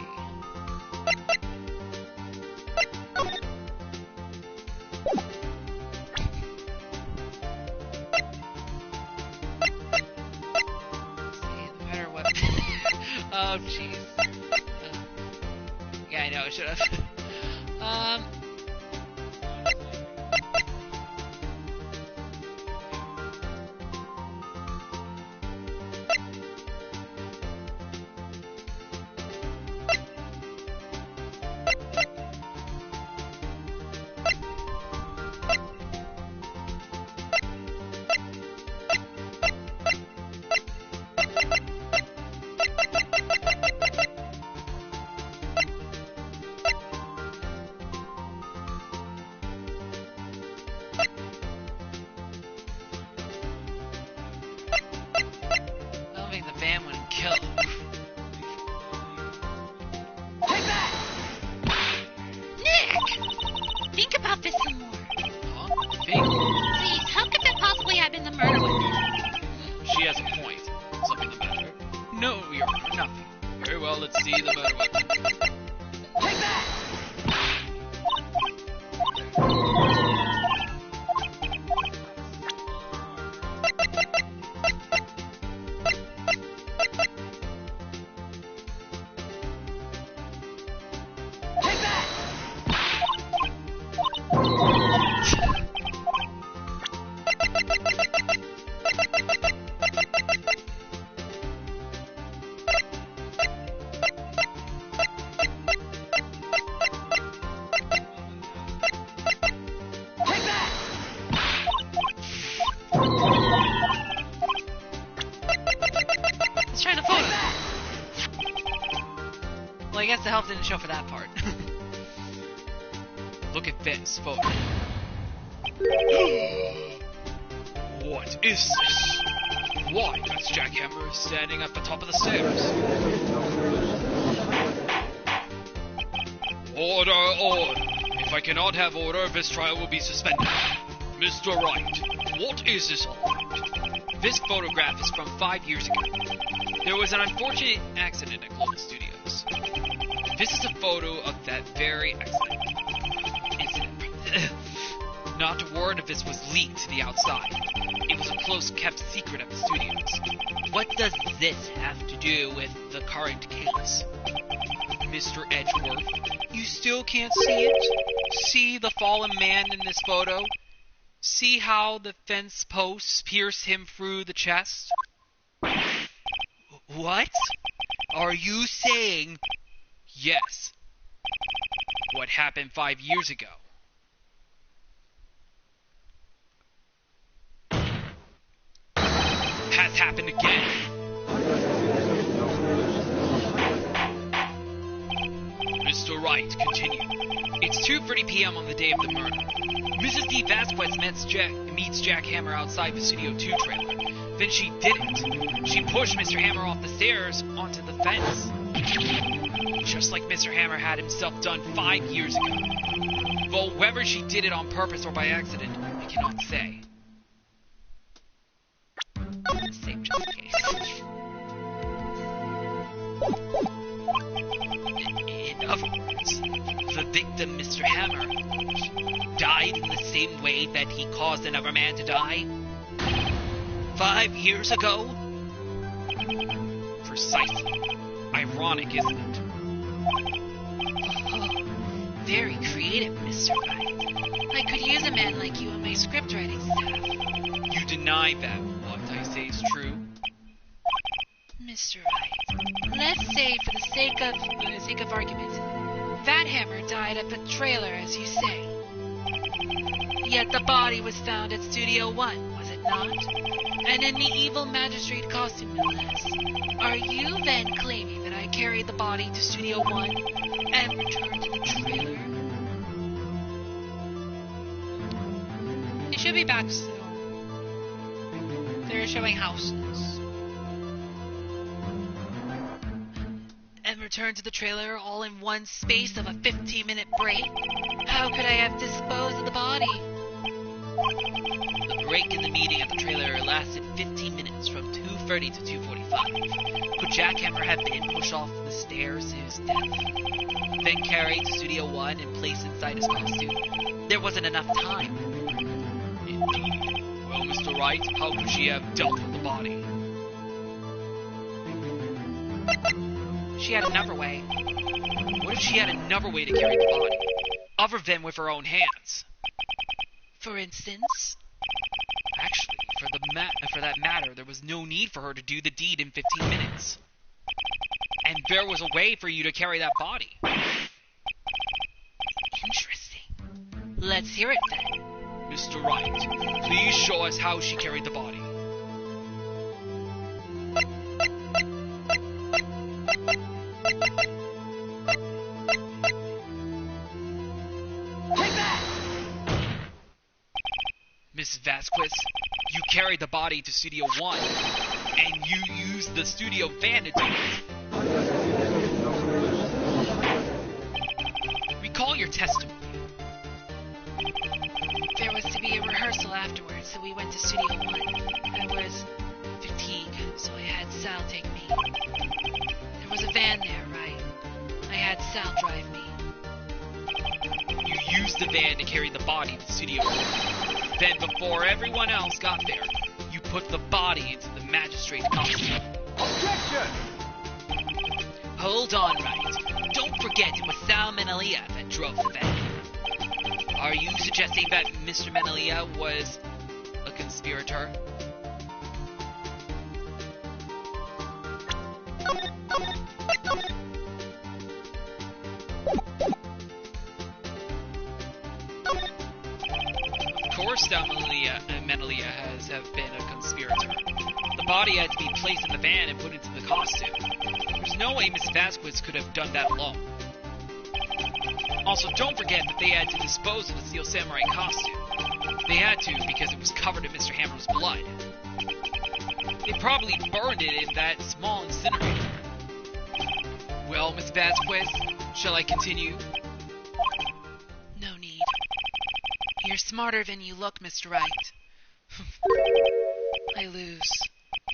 The murder weapon. Oh, jeez. Yeah, I know, I should have. 12 didn't show for that part. Look at this photo. What is this? Why, that's Jackhammer standing at the top of the stairs. Order, order. If I cannot have order, this trial will be suspended. Mr. Wright, what is this all about? This photograph is from 5 years ago. There was an unfortunate accident at Clovis Studios. This is a photo of that very accident. Not a word of this was leaked to the outside. It was a close-kept secret at the studios. What does this have to do with the current case? Mr. Edgeworth, you still can't see it? See the fallen man in this photo? See how the fence posts pierce him through the chest? What? Are you saying... Yes. What happened 5 years ago? Has happened again. Mr. Wright, continue. It's 2:30 p.m. on the day of the murder. Mrs. D. Vasquez meets Jack Hammer outside the Studio 2 trailer. Then she didn't. She pushed Mr. Hammer off the stairs onto the fence. Just like Mr. Hammer had himself done 5 years ago. Though whether she did it on purpose or by accident, I cannot say. Same just in case. In other words, the victim, Mr. Hammer, died in the same way that he caused another man to die? 5 years ago? Precisely. Ironic, isn't it? Oh, very creative, Mr. Wright. I could use a man like you on my script writing staff. You deny that what I say is true? Mr. Wright, let's say for the sake of argument, that Hammer died at the trailer, as you say. Yet the body was found at Studio 1, was it not? And in the evil magistrate costume, no less. Are you then claiming that I carried the body to Studio 1 and returned to the trailer? It should be back soon. They're showing houses. And returned to the trailer all in one space of a 15-minute break? How could I have disposed of the body? The break in the meeting at the trailer lasted 15 minutes from 2:30 to 2:45. Could Jackhammer have been pushed off the stairs to his death? Then carried to Studio 1 and placed inside his costume? There wasn't enough time. Indeed. Well, Mr. Wright, how could she have dealt with the body? She had another way. What if she had another way to carry the body? Other than with her own hands? For instance? Actually, for that matter, there was no need for her to do the deed in 15 minutes. And there was a way for you to carry that body. Interesting. Let's hear it then. Mr. Wright, please show us how she carried the body. Miss Vasquez, you carried the body to Studio 1, and you used the studio van to do it. Recall your testimony. There was to be a rehearsal afterwards, so we went to Studio 1. I was fatigued, so I had Sal take me. There was a van there, right? I had Sal drive me. You used the van to carry the body to Studio 1. Then, before everyone else got there, you put the body into the magistrate costume. Objection! Hold on, Wright. Don't forget it was Sal Menelia that drove the van. Are you suggesting that Mr. Menelia was a conspirator? Of course, Sal Menelia have been a conspirator. The body had to be placed in the van and put into the costume. There's no way Miss Vasquez could have done that alone. Also, don't forget that they had to dispose of the Steel Samurai costume. They had to because it was covered in Mr. Hammer's blood. They probably burned it in that small incinerator. Well, Miss Vasquez, shall I continue? No need. You're smarter than you look, Mr. Wright. I lose.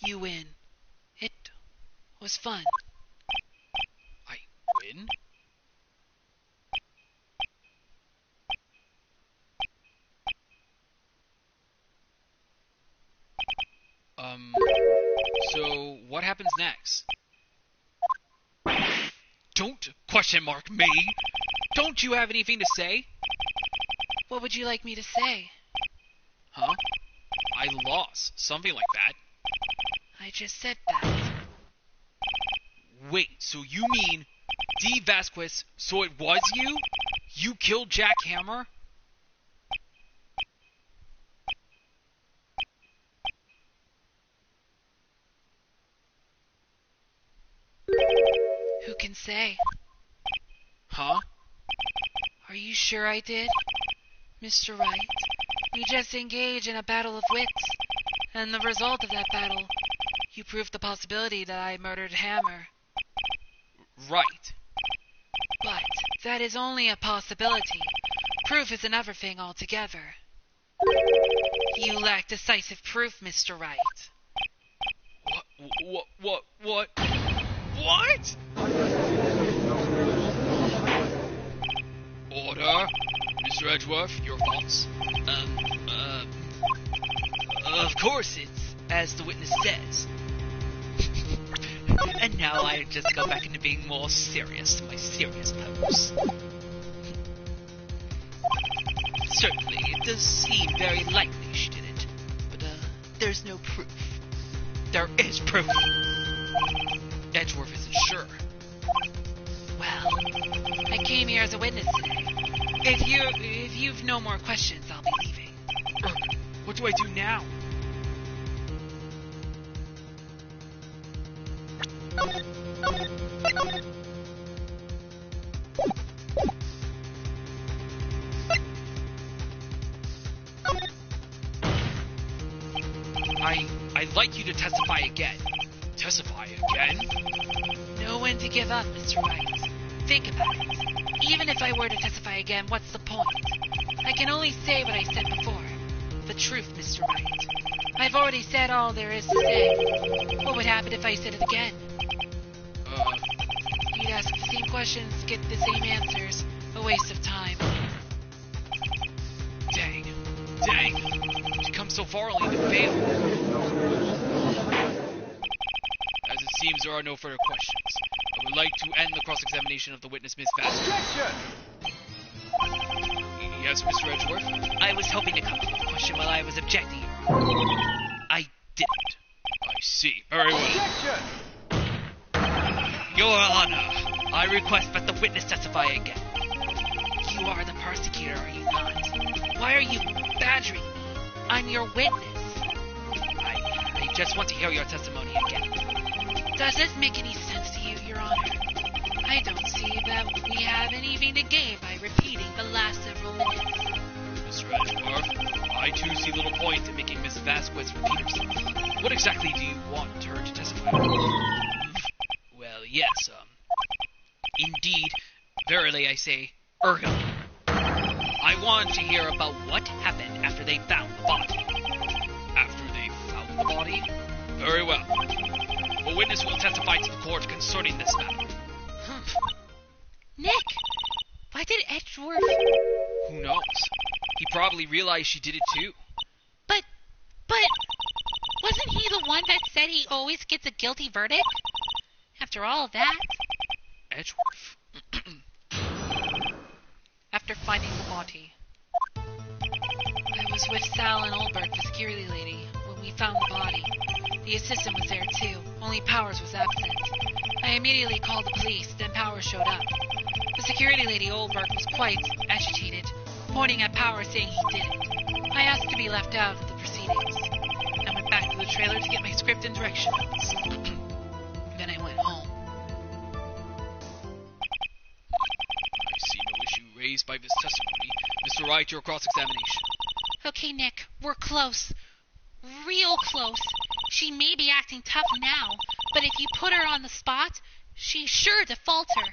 You win. It was fun. I win? So what happens next? Don't question mark me! Don't you have anything to say? What would you like me to say? Huh? I lost. Something like that. I just said that. Wait, so you mean D. Vasquez, so it was you? You killed Jack Hammer? Who can say? Huh? Are you sure I did? Mr. Wright, we just engaged in a battle of wits, and the result of that battle, you proved the possibility that I murdered Hammer. Right. But that is only a possibility. Proof is another thing altogether. You lack decisive proof, Mr. Wright. What? What? Order. Mr. Edgeworth, your thoughts? Of course it's as the witness says. And now I just go back into being more serious to my serious pose. Certainly, it does seem very likely she did it, but there's no proof. There is proof. Edgeworth isn't sure. Well, I came here as a witness today. If you've no more questions, I'll be leaving. What do I do now? I'd like you to testify again. Testify again? Know when to give up, Mr. Wright. Think about it. Even if I were to testify again, what's the point? I can only say what I said before. The truth, Mr. Wright. I've already said all there is to say. What would happen if I said it again? You'd ask the same questions, get the same answers. A waste of time. Dang. To come so far only to fail. As it seems there are no further questions, I would like to end the cross-examination of the witness, Miss Vasquez. Objection! Yes, Mr. Edgeworth? I was hoping to come to the question while I was objecting, Your Honor. I didn't. I see. Very well. Objection! Your Honor, I request that the witness testify again. You are the prosecutor, are you not? Why are you badgering me? I'm your witness. I just want to hear your testimony again. Does this make any sense to you, Your Honor? I don't see that we have anything to gain by repeating the last several minutes. Mr. Edgeworth, I too see little point in making Miss Vasquez repeat herself. What exactly do you want her to testify about? Well, yes, indeed, verily I say, ergo. I want to hear about what happened after they found the body. After they found the body? Very well. A witness will testify to the court concerning this matter. Nick! Why did Edgeworth... Who knows? He probably realized she did it too. But... Wasn't he the one that said he always gets a guilty verdict? After all of that... Edgeworth. After finding the body. I was with Sal and Olbert, the security lady, when we found the body. The assistant was there too, only Powers was absent. I immediately called the police, then Powers showed up. The security lady, Olbert, was quite agitated, pointing at Powers saying he did it. I asked to be left out of the proceedings. I went back to the trailer to get my script and direction notes. Then I went home. I see no issue case by this testimony. Mr. Wright, your cross-examination. Okay, Nick, we're close. Real close. She may be acting tough now, but if you put her on the spot, she's sure to falter.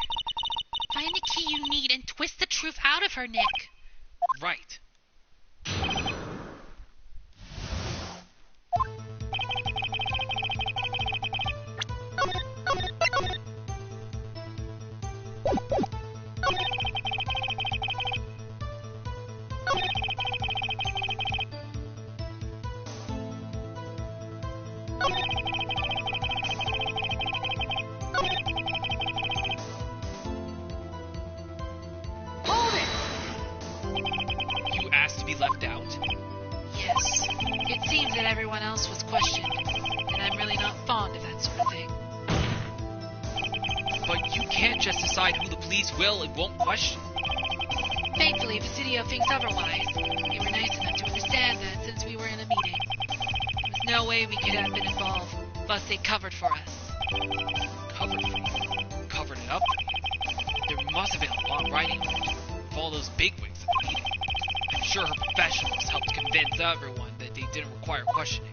Find the key you need and twist the truth out of her, Nick. Right. You asked to be left out? Yes. It seems that everyone else was questioned, and I'm really not fond of that sort of thing. But you can't just decide who the police will and won't question. Thankfully, Presidio thinks otherwise. They were nice enough to understand that since we were in a meeting. There was no way we could have been involved, thus they covered for us. Covered it up? There must have been a long writing on it, with all those bigwigs at the meeting. I'm sure her professionals helped convince everyone that they didn't require questioning.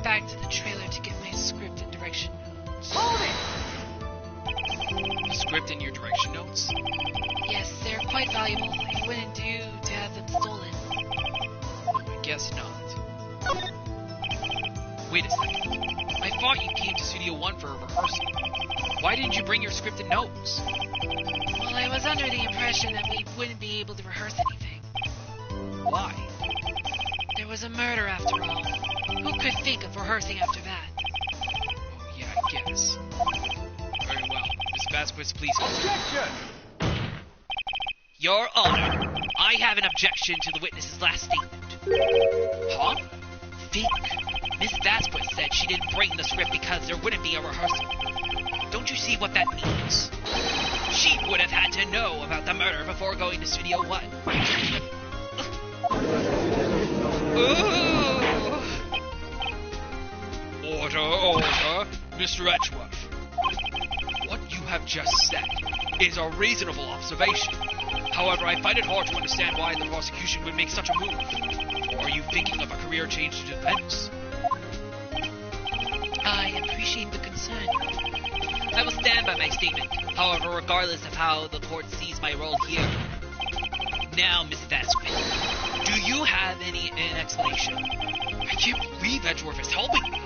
Back to the trailer to get my script and direction notes. The script and your direction notes? Yes, they're quite valuable. It wouldn't do to have them stolen. I guess not. Wait a second. I thought you came to Studio 1 for a rehearsal. Why didn't you bring your script and notes? Well, I was under the impression that we wouldn't be able to rehearse anything. Why? There was a murder after all. Who could think of rehearsing after that? Oh, yeah, I guess. Very well. Miss Vasquez, please. Objection! Your Honor, I have an objection to the witness's last statement. Huh? Think. Miss Vasquez said she didn't bring the script because there wouldn't be a rehearsal. Don't you see what that means? She would have had to know about the murder before going to Studio 1. Order, Mr. Edgeworth. What you have just said is a reasonable observation. However, I find it hard to understand why the prosecution would make such a move. Or are you thinking of a career change to defense? I appreciate the concern. I will stand by my statement, however, regardless of how the court sees my role here. Now, Miss Vasquez, do you have an explanation? I can't believe Edgeworth is helping me.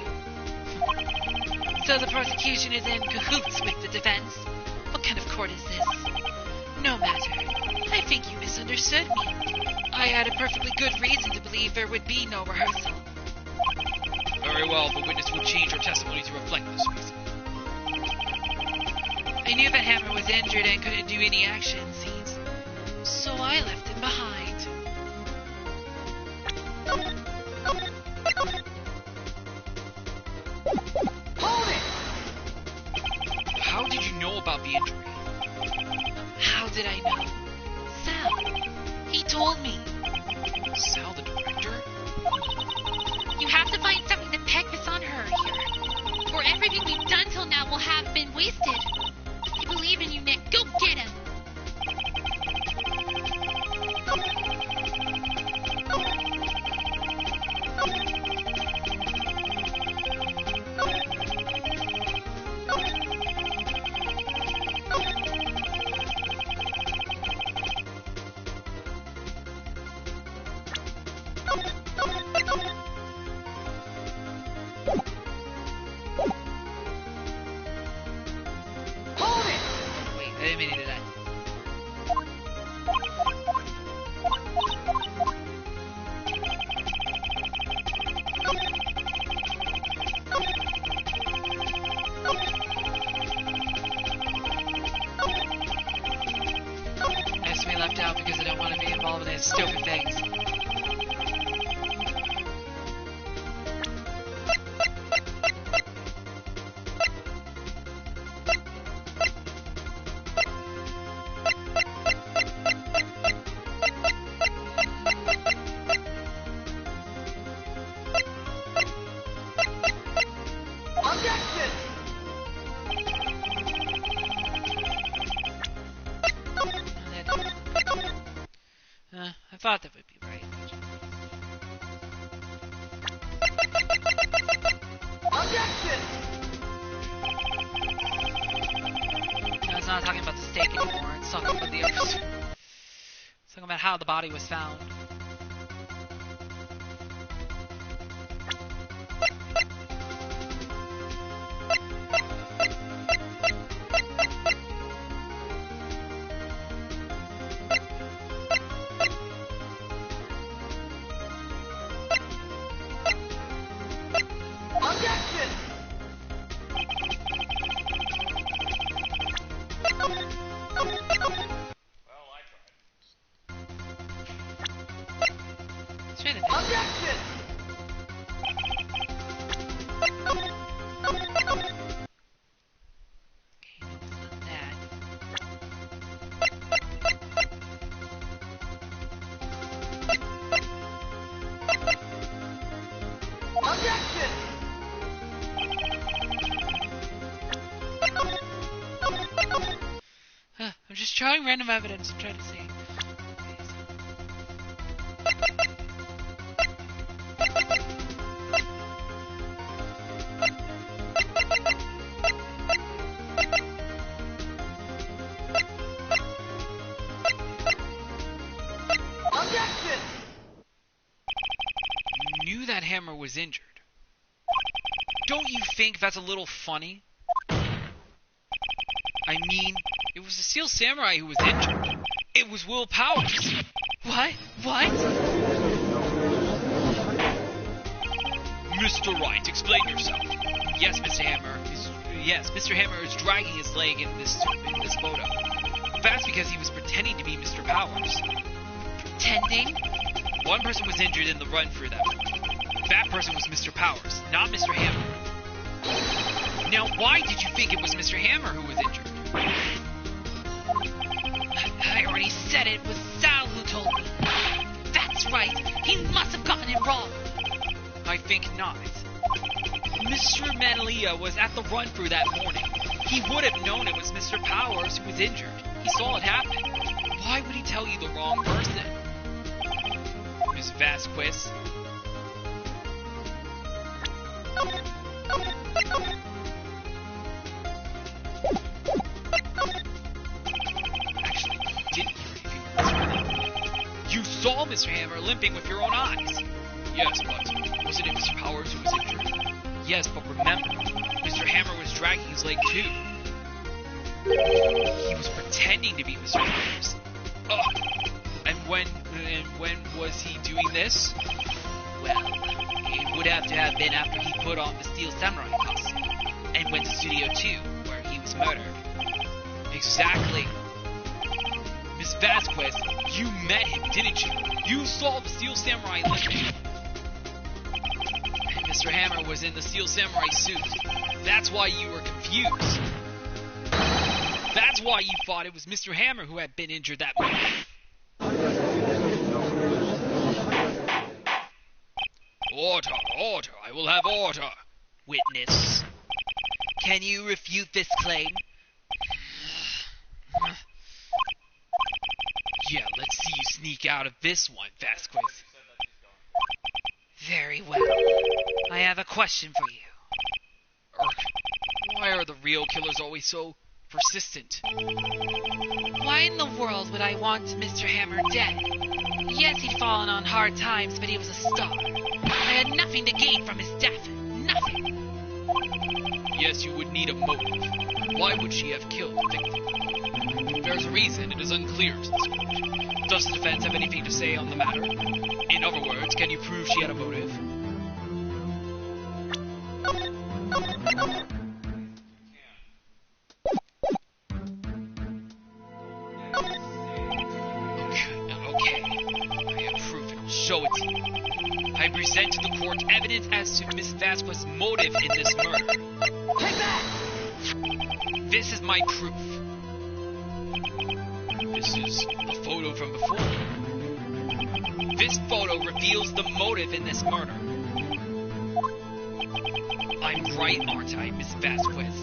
So the prosecution is in cahoots with the defense? What kind of court is this? No matter. I think you misunderstood me. I had a perfectly good reason to believe there would be no rehearsal. Very well, the witness will change her testimony to reflect this reason. I knew that Hammer was injured and couldn't do any action scenes, so I left him behind. How did you know about the injury? How did I know? Sal. He told me. Sal, the director? You have to find something to peg this on her here, or everything we've done till now will have been wasted. I believe in you, Nick. Go get him. anymore. It's talking about the episode. It's talking about how the body was found. I'm just trying random evidence and trying to see. Knew that Hammer was injured. Don't you think that's a little funny? I mean, it was the Steel Samurai who was injured. It was Will Powers. What? What? Mr. Wright, explain yourself. Yes, Mr. Hammer. Mr. Hammer is dragging his leg in this photo. That's because he was pretending to be Mr. Powers. Pretending? One person was injured in the run through that photo. That person was Mr. Powers, not Mr. Hammer. Now, why did you think it was Mr. Hammer who was injured? I already said it was Sal who told me. That's right. He must have gotten it wrong. I think not. Mr. Manalia was at the run-through that morning. He would have known it was Mr. Powers who was injured. He saw it happen. Why would he tell you the wrong person? Miss Vasquez. Actually, you didn't hear anything from Mr. Manalia. You saw Mr. Hammer limping with your own eyes. Yes, but wasn't it Mr. Powers who was injured? Yes, but remember, Mr. Hammer was dragging his leg too. He was pretending to be Mr. Powers. And when was he doing this? Well, it would have to have been after he put on the Steel Samurai costume and went to Studio 2, where he was murdered. Exactly. Miss Vasquez, you met him, didn't you? You saw the Steel Samurai limping. And Mr. Hammer was in the Steel Samurai suit. That's why you were confused. That's why you thought it was Mr. Hammer who had been injured that morning. Order, order, I will have order. Witness. Can you refute this claim? Yeah, let's see you sneak out of this one, Vasquez. Very well. I have a question for you. Why are the real killers always so persistent? Why in the world would I want Mr. Hammer dead? Yes, he'd fallen on hard times, but he was a star. I had nothing to gain from his death. Nothing. Yes, you would need a motive. Why would she have killed the victim? If there's a reason, it is unclear to this court. Does the defense have anything to say on the matter? In other words, can you prove she had a motive? Okay. I have proof and I'll show it to you. I present to the court evidence as to Miss Vasquez's motive in this murder. Take that! This is my proof. This is the photo from before. This photo reveals the motive in this murder. I'm right, aren't I, Miss Vasquez?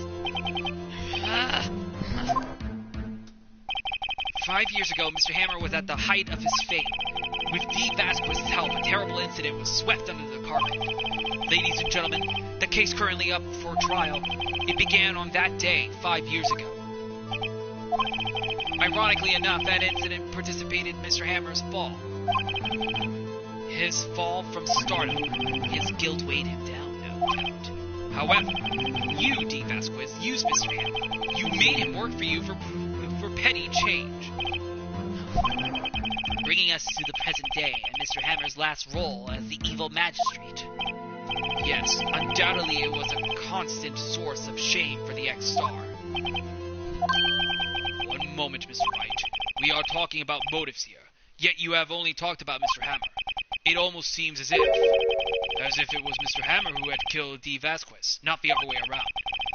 5 years ago, Mr. Hammer was at the height of his fame. With D. Vasquez's help, a terrible incident was swept under the carpet. Ladies and gentlemen, the case currently up for trial. It began on that day 5 years ago. Ironically enough, that incident precipitated Mr. Hammer's fall. His fall from stardom. His guilt weighed him down, no doubt. However, you, D. Vasquez, used Mr. Hammer. You made him work for you for petty change. Bringing us to the present day and Mr. Hammer's last role as the evil magistrate. Yes, undoubtedly it was a constant source of shame for the ex-star. One moment, Mr. Wright. We are talking about motives here, yet you have only talked about Mr. Hammer. It almost seems as if it was Mr. Hammer who had killed D. Vasquez, not the other way around.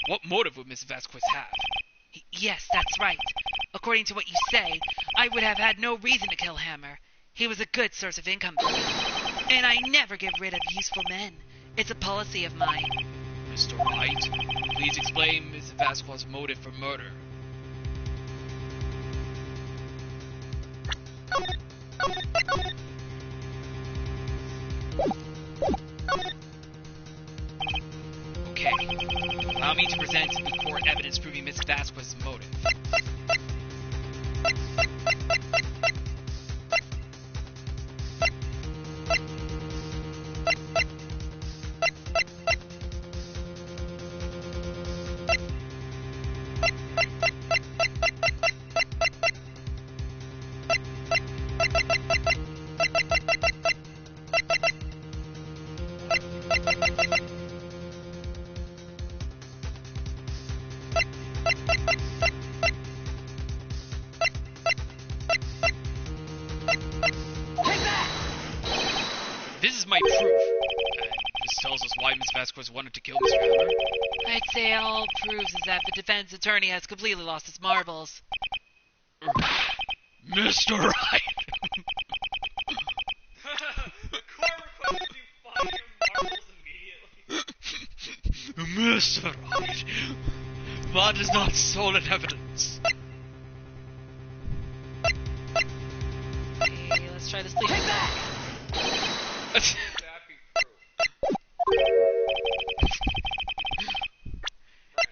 What motive would Miss Vasquez have? Yes, that's right. According to what you say, I would have had no reason to kill Hammer. He was a good source of income for me. And I never get rid of useful men. It's a policy of mine. Mr. Wright, please explain Miss Vasquez's motive for murder. Okay. Allow me to present the court evidence proving Miss Vasquez's motive. This is my proof. This tells us why Miss Vasquez wanted to kill Mr. Hammer. I'd say all it proves is that the defense attorney has completely lost his marbles. Mr. Wright! Mr. Wright, that is not solid evidence. Okay, let's try the sleep. Take that!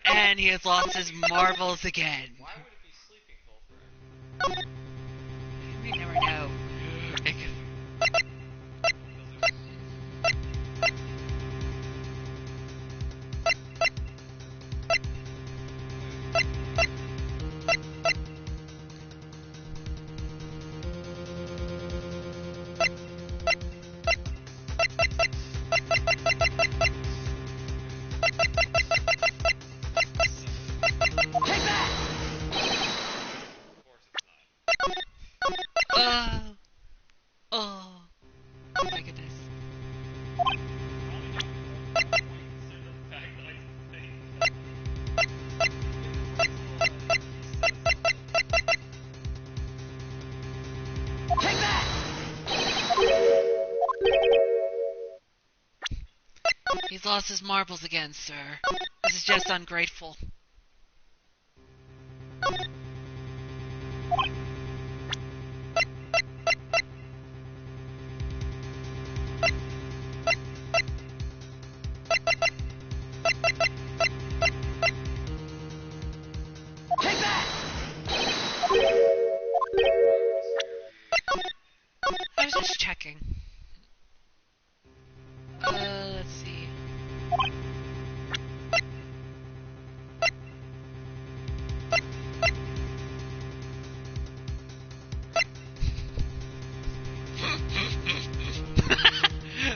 And he has lost his marbles again. Why would it be sleeping full for him? We never know. Oh my goodness. He's lost his marbles again, sir. This is just ungrateful. I was just checking. Let's see.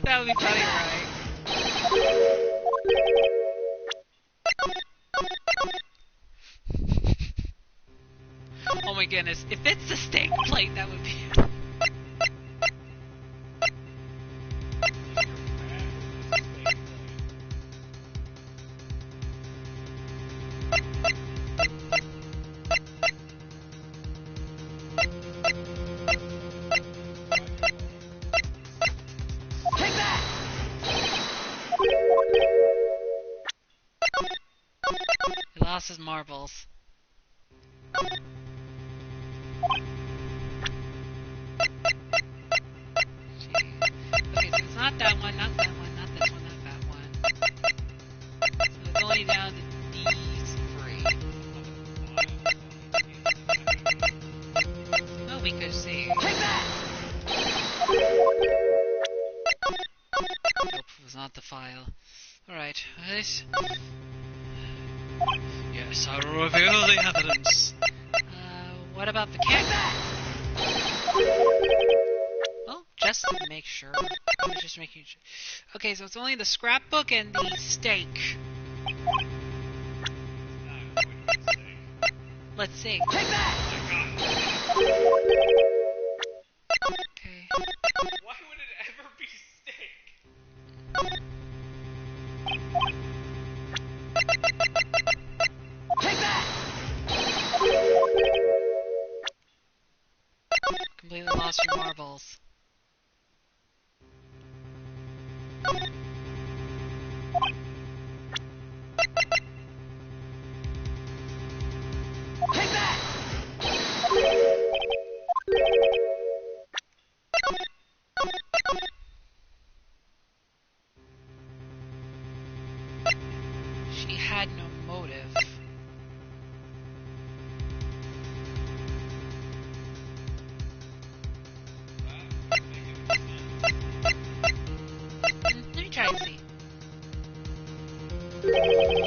That would be funny, right? Oh my goodness. If it's the steak plate, that would be... He lost his marbles. Jeez. Okay, so it's not that one, not that one, not this one, not that one. So it's only down to these three. not the file. Alright, yes, I will reveal the evidence. What about the camera? Well, just to make sure. I was just making sure. Okay, so it's only the scrapbook and the steak. Let's see. Take that! Okay. Why would it ever be steak? Take that! Completely lost your marbles. Take that! She had no motive. Let me try and see.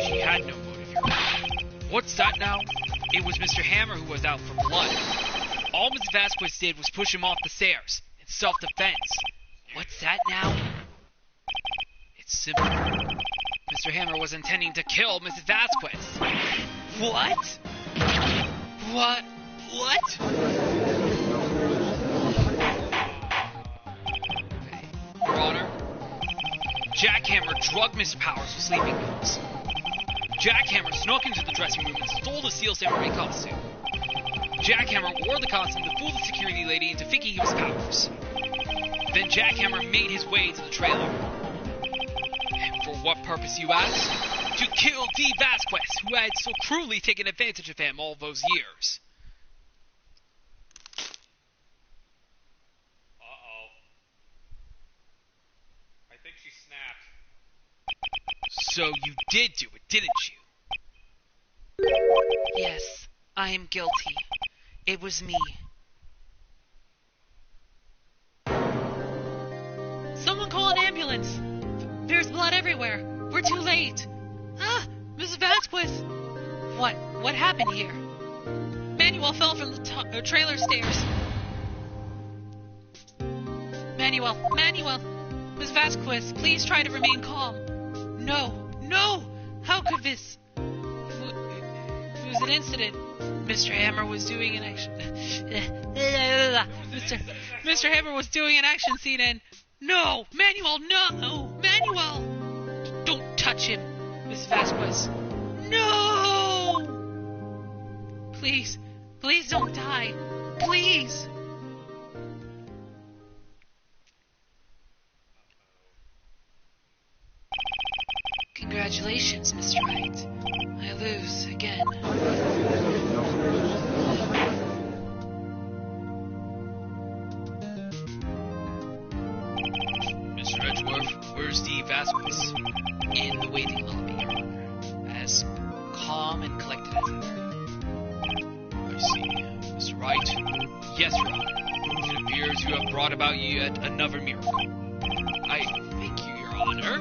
She had no motive, Your Honor. What's that now? It was Mr. Hammer who was out for blood. All Ms. Vasquez did was push him off the stairs in self-defense. What's that now? It's simple. Mr. Hammer was intending to kill Mrs. Vasquez. What? What? Okay. Your Honor, Jack Hammer drugged Mr. Powers with sleeping pills. Jack Hammer snuck into the dressing room and stole the steel samurai costume. Jack Hammer wore the costume to fool the security lady into thinking he was Powers. Then Jack Hammer made his way to the trailer. And for what purpose, you ask? To kill Dee Vasquez, who had so cruelly taken advantage of him all those years. Uh-oh. I think she snapped. So you did do it, didn't you? Yes, I am guilty. It was me. Someone call an ambulance! There's blood everywhere. We're too late. Ah, Mrs. Vasquez. What happened here? Manuel fell from the trailer stairs. Manuel, Miss Vasquez, please try to remain calm. No, how could this? It was an incident. Mr. Hammer was doing an action. Mr. Hammer was doing an action scene and no, Manuel, don't touch him, Miss Vasquez. No! Please don't die. Please. Congratulations, Mr. Wright. I lose again. Mr. Edgeworth, where's Dee Vasquez? In the waiting lobby, Your Honor. As calm and collected as ever. I see. Mr. Wright? Yes, Your Honor. It appears you have brought about yet another miracle. I thank you, Your Honor.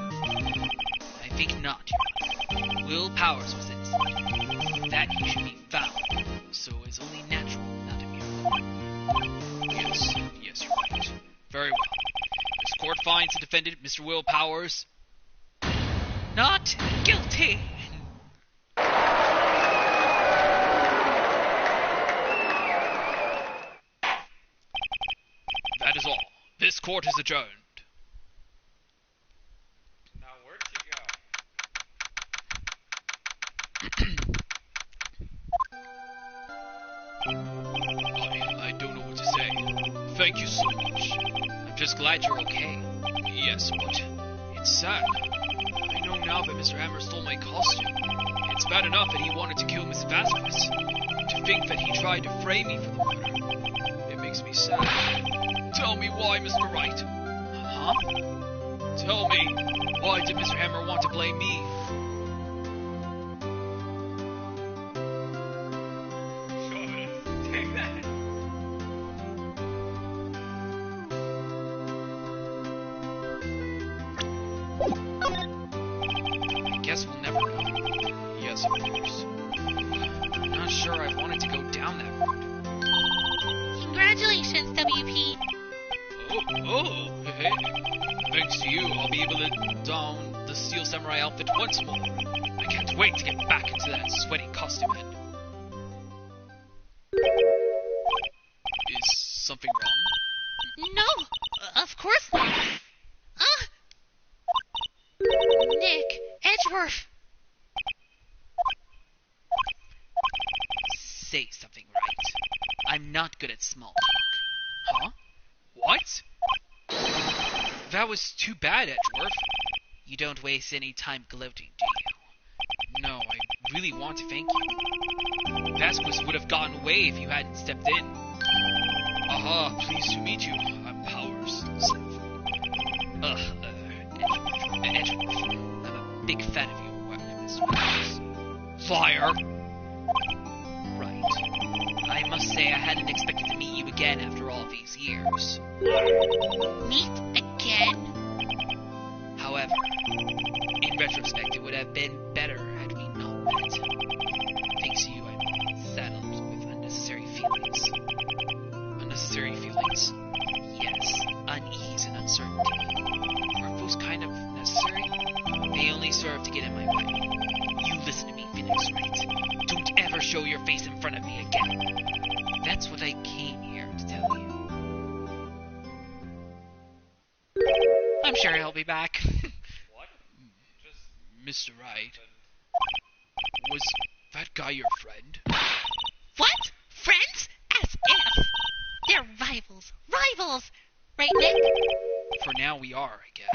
I think not, Your Honor. Will Powers was innocent. That he should be found. So it's only natural, not a miracle. Yes, you're right. Very well. This court finds the defendant, Mr. Will Powers, Not guilty. That is all. This court is adjourned. Now, where'd she go? I don't know what to say. Thank you so much. I'm just glad you're okay. Yes, but it's sad. I know now that Mr. Hammer stole my costume. It's bad enough that he wanted to kill Miss Vasquez. To think that he tried to frame me for the murder. It makes me sad. Tell me why, Mr. Wright. Huh? Tell me, why did Mr. Hammer want to blame me? Take that. was, of course. I'm not sure I wanted to go down that road. Congratulations, WP. Hey. Thanks to you, I'll be able to don the Steel Samurai outfit once more. I can't wait to get back into that sweaty costume head. Is something wrong? No, of course not. Nick, Edgeworth. Say something right. I'm not good at small talk. Huh? What? That was too bad, Edgeworth. You don't waste any time gloating, do you? No, I really want to thank you. Vasquez would have gotten away if you hadn't stepped in. Aha, pleased to meet you. I'm Powers. Edgeworth. I'm a big fan of your work, Mr. Powers. Fire! Right. I must say I hadn't expected to meet you again after all these years. Meet again? However, in retrospect, it would have been better had we not met. Thanks to you, I'm saddled with unnecessary feelings. Unnecessary feelings? Yes, unease and uncertainty. Are those kind of necessary? They only serve to get in my way. You listen to me, Phoenix Wright. Don't ever show your face in front of me again. That's what I came here to tell you. I'm sure he'll be back. What? Just Mr. Wright, was that guy your friend? What? Friends? As if. They're rivals. Rivals! Right, Nick? For now we are, I guess.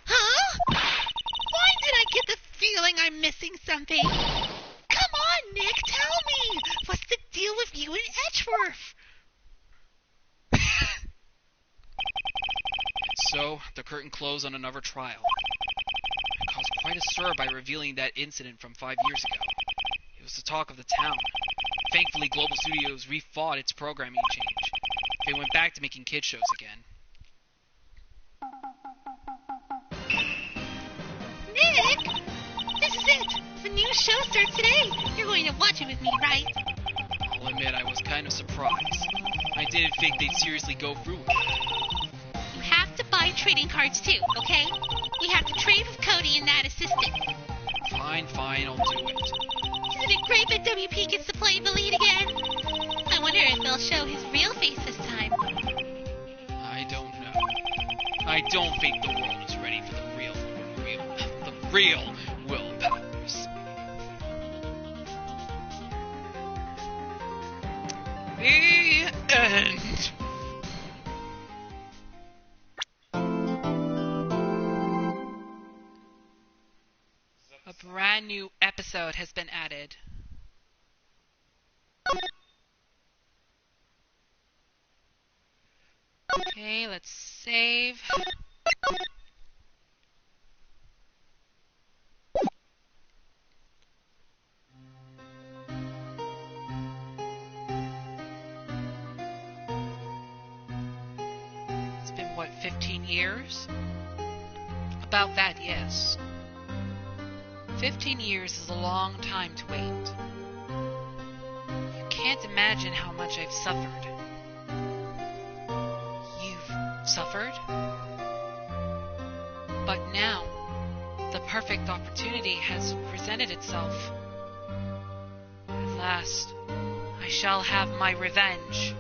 Huh? Why did I get the feeling I'm missing something? Come on, Nick, tell me! What's the deal with you and Edgeworth? So, the curtain closed on another trial. I caused quite a stir by revealing that incident from 5 years ago. It was the talk of the town. Thankfully, Global Studios refought its programming change. They went back to making kid shows again. Nick! This is it! The new show starts today! You're going to watch it with me, right? I'll admit I was kind of surprised. I didn't think they'd seriously go through with it. You have to buy trading cards too, okay? We have to trade with Cody and that assistant. Fine, I'll do it. Isn't it great that WP gets to play the lead again? I wonder if they'll show his real face this time. I don't know. I don't think the world is ready for the real Will Powers. The end. A brand new episode has been added. Okay, let's save. It's been, what, 15 years? About that, yes. 15 years is a long time to wait. You can't imagine how much I've suffered. You've suffered? But now, the perfect opportunity has presented itself. At last, I shall have my revenge.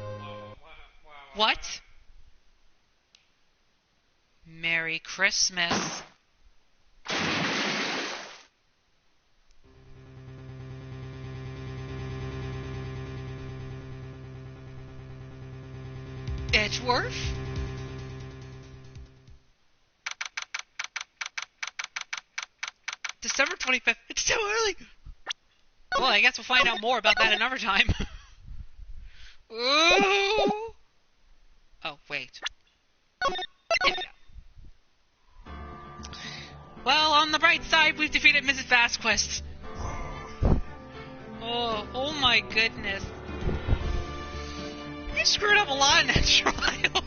What? Merry Christmas. Edgeworth? December 25th. It's too early. Well, I guess we'll find out more about that another time. Ooh. Oh, wait. There we go. Well, on the bright side, we've defeated Mrs. Vasquez. Oh my goodness. You screwed up a lot in that trial.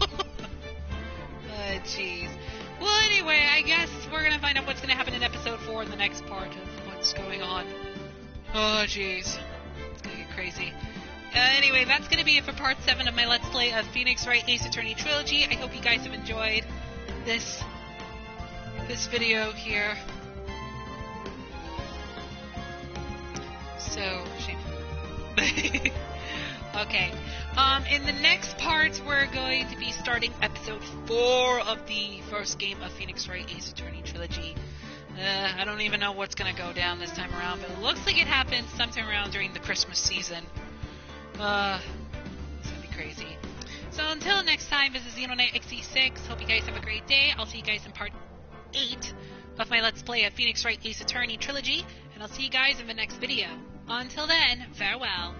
Oh, jeez. Well, anyway, I guess we're going to find out what's going to happen in episode 4 in the next part of what's going on. Oh, jeez. It's gonna get crazy. Anyway, that's gonna be it for part 7 of my Let's Play of Phoenix Wright Ace Attorney Trilogy. I hope you guys have enjoyed this video here. So, okay. In the next part, we're going to be starting episode 4 of the first game of Phoenix Wright Ace Attorney Trilogy. I don't even know what's going to go down this time around, but it looks like it happens sometime around during the Christmas season. It's going to be crazy. So until next time, this is XeroKnight XE6. Hope you guys have a great day. I'll see you guys in part 8 of my Let's Play of Phoenix Wright Ace Attorney Trilogy, and I'll see you guys in the next video. Until then, farewell.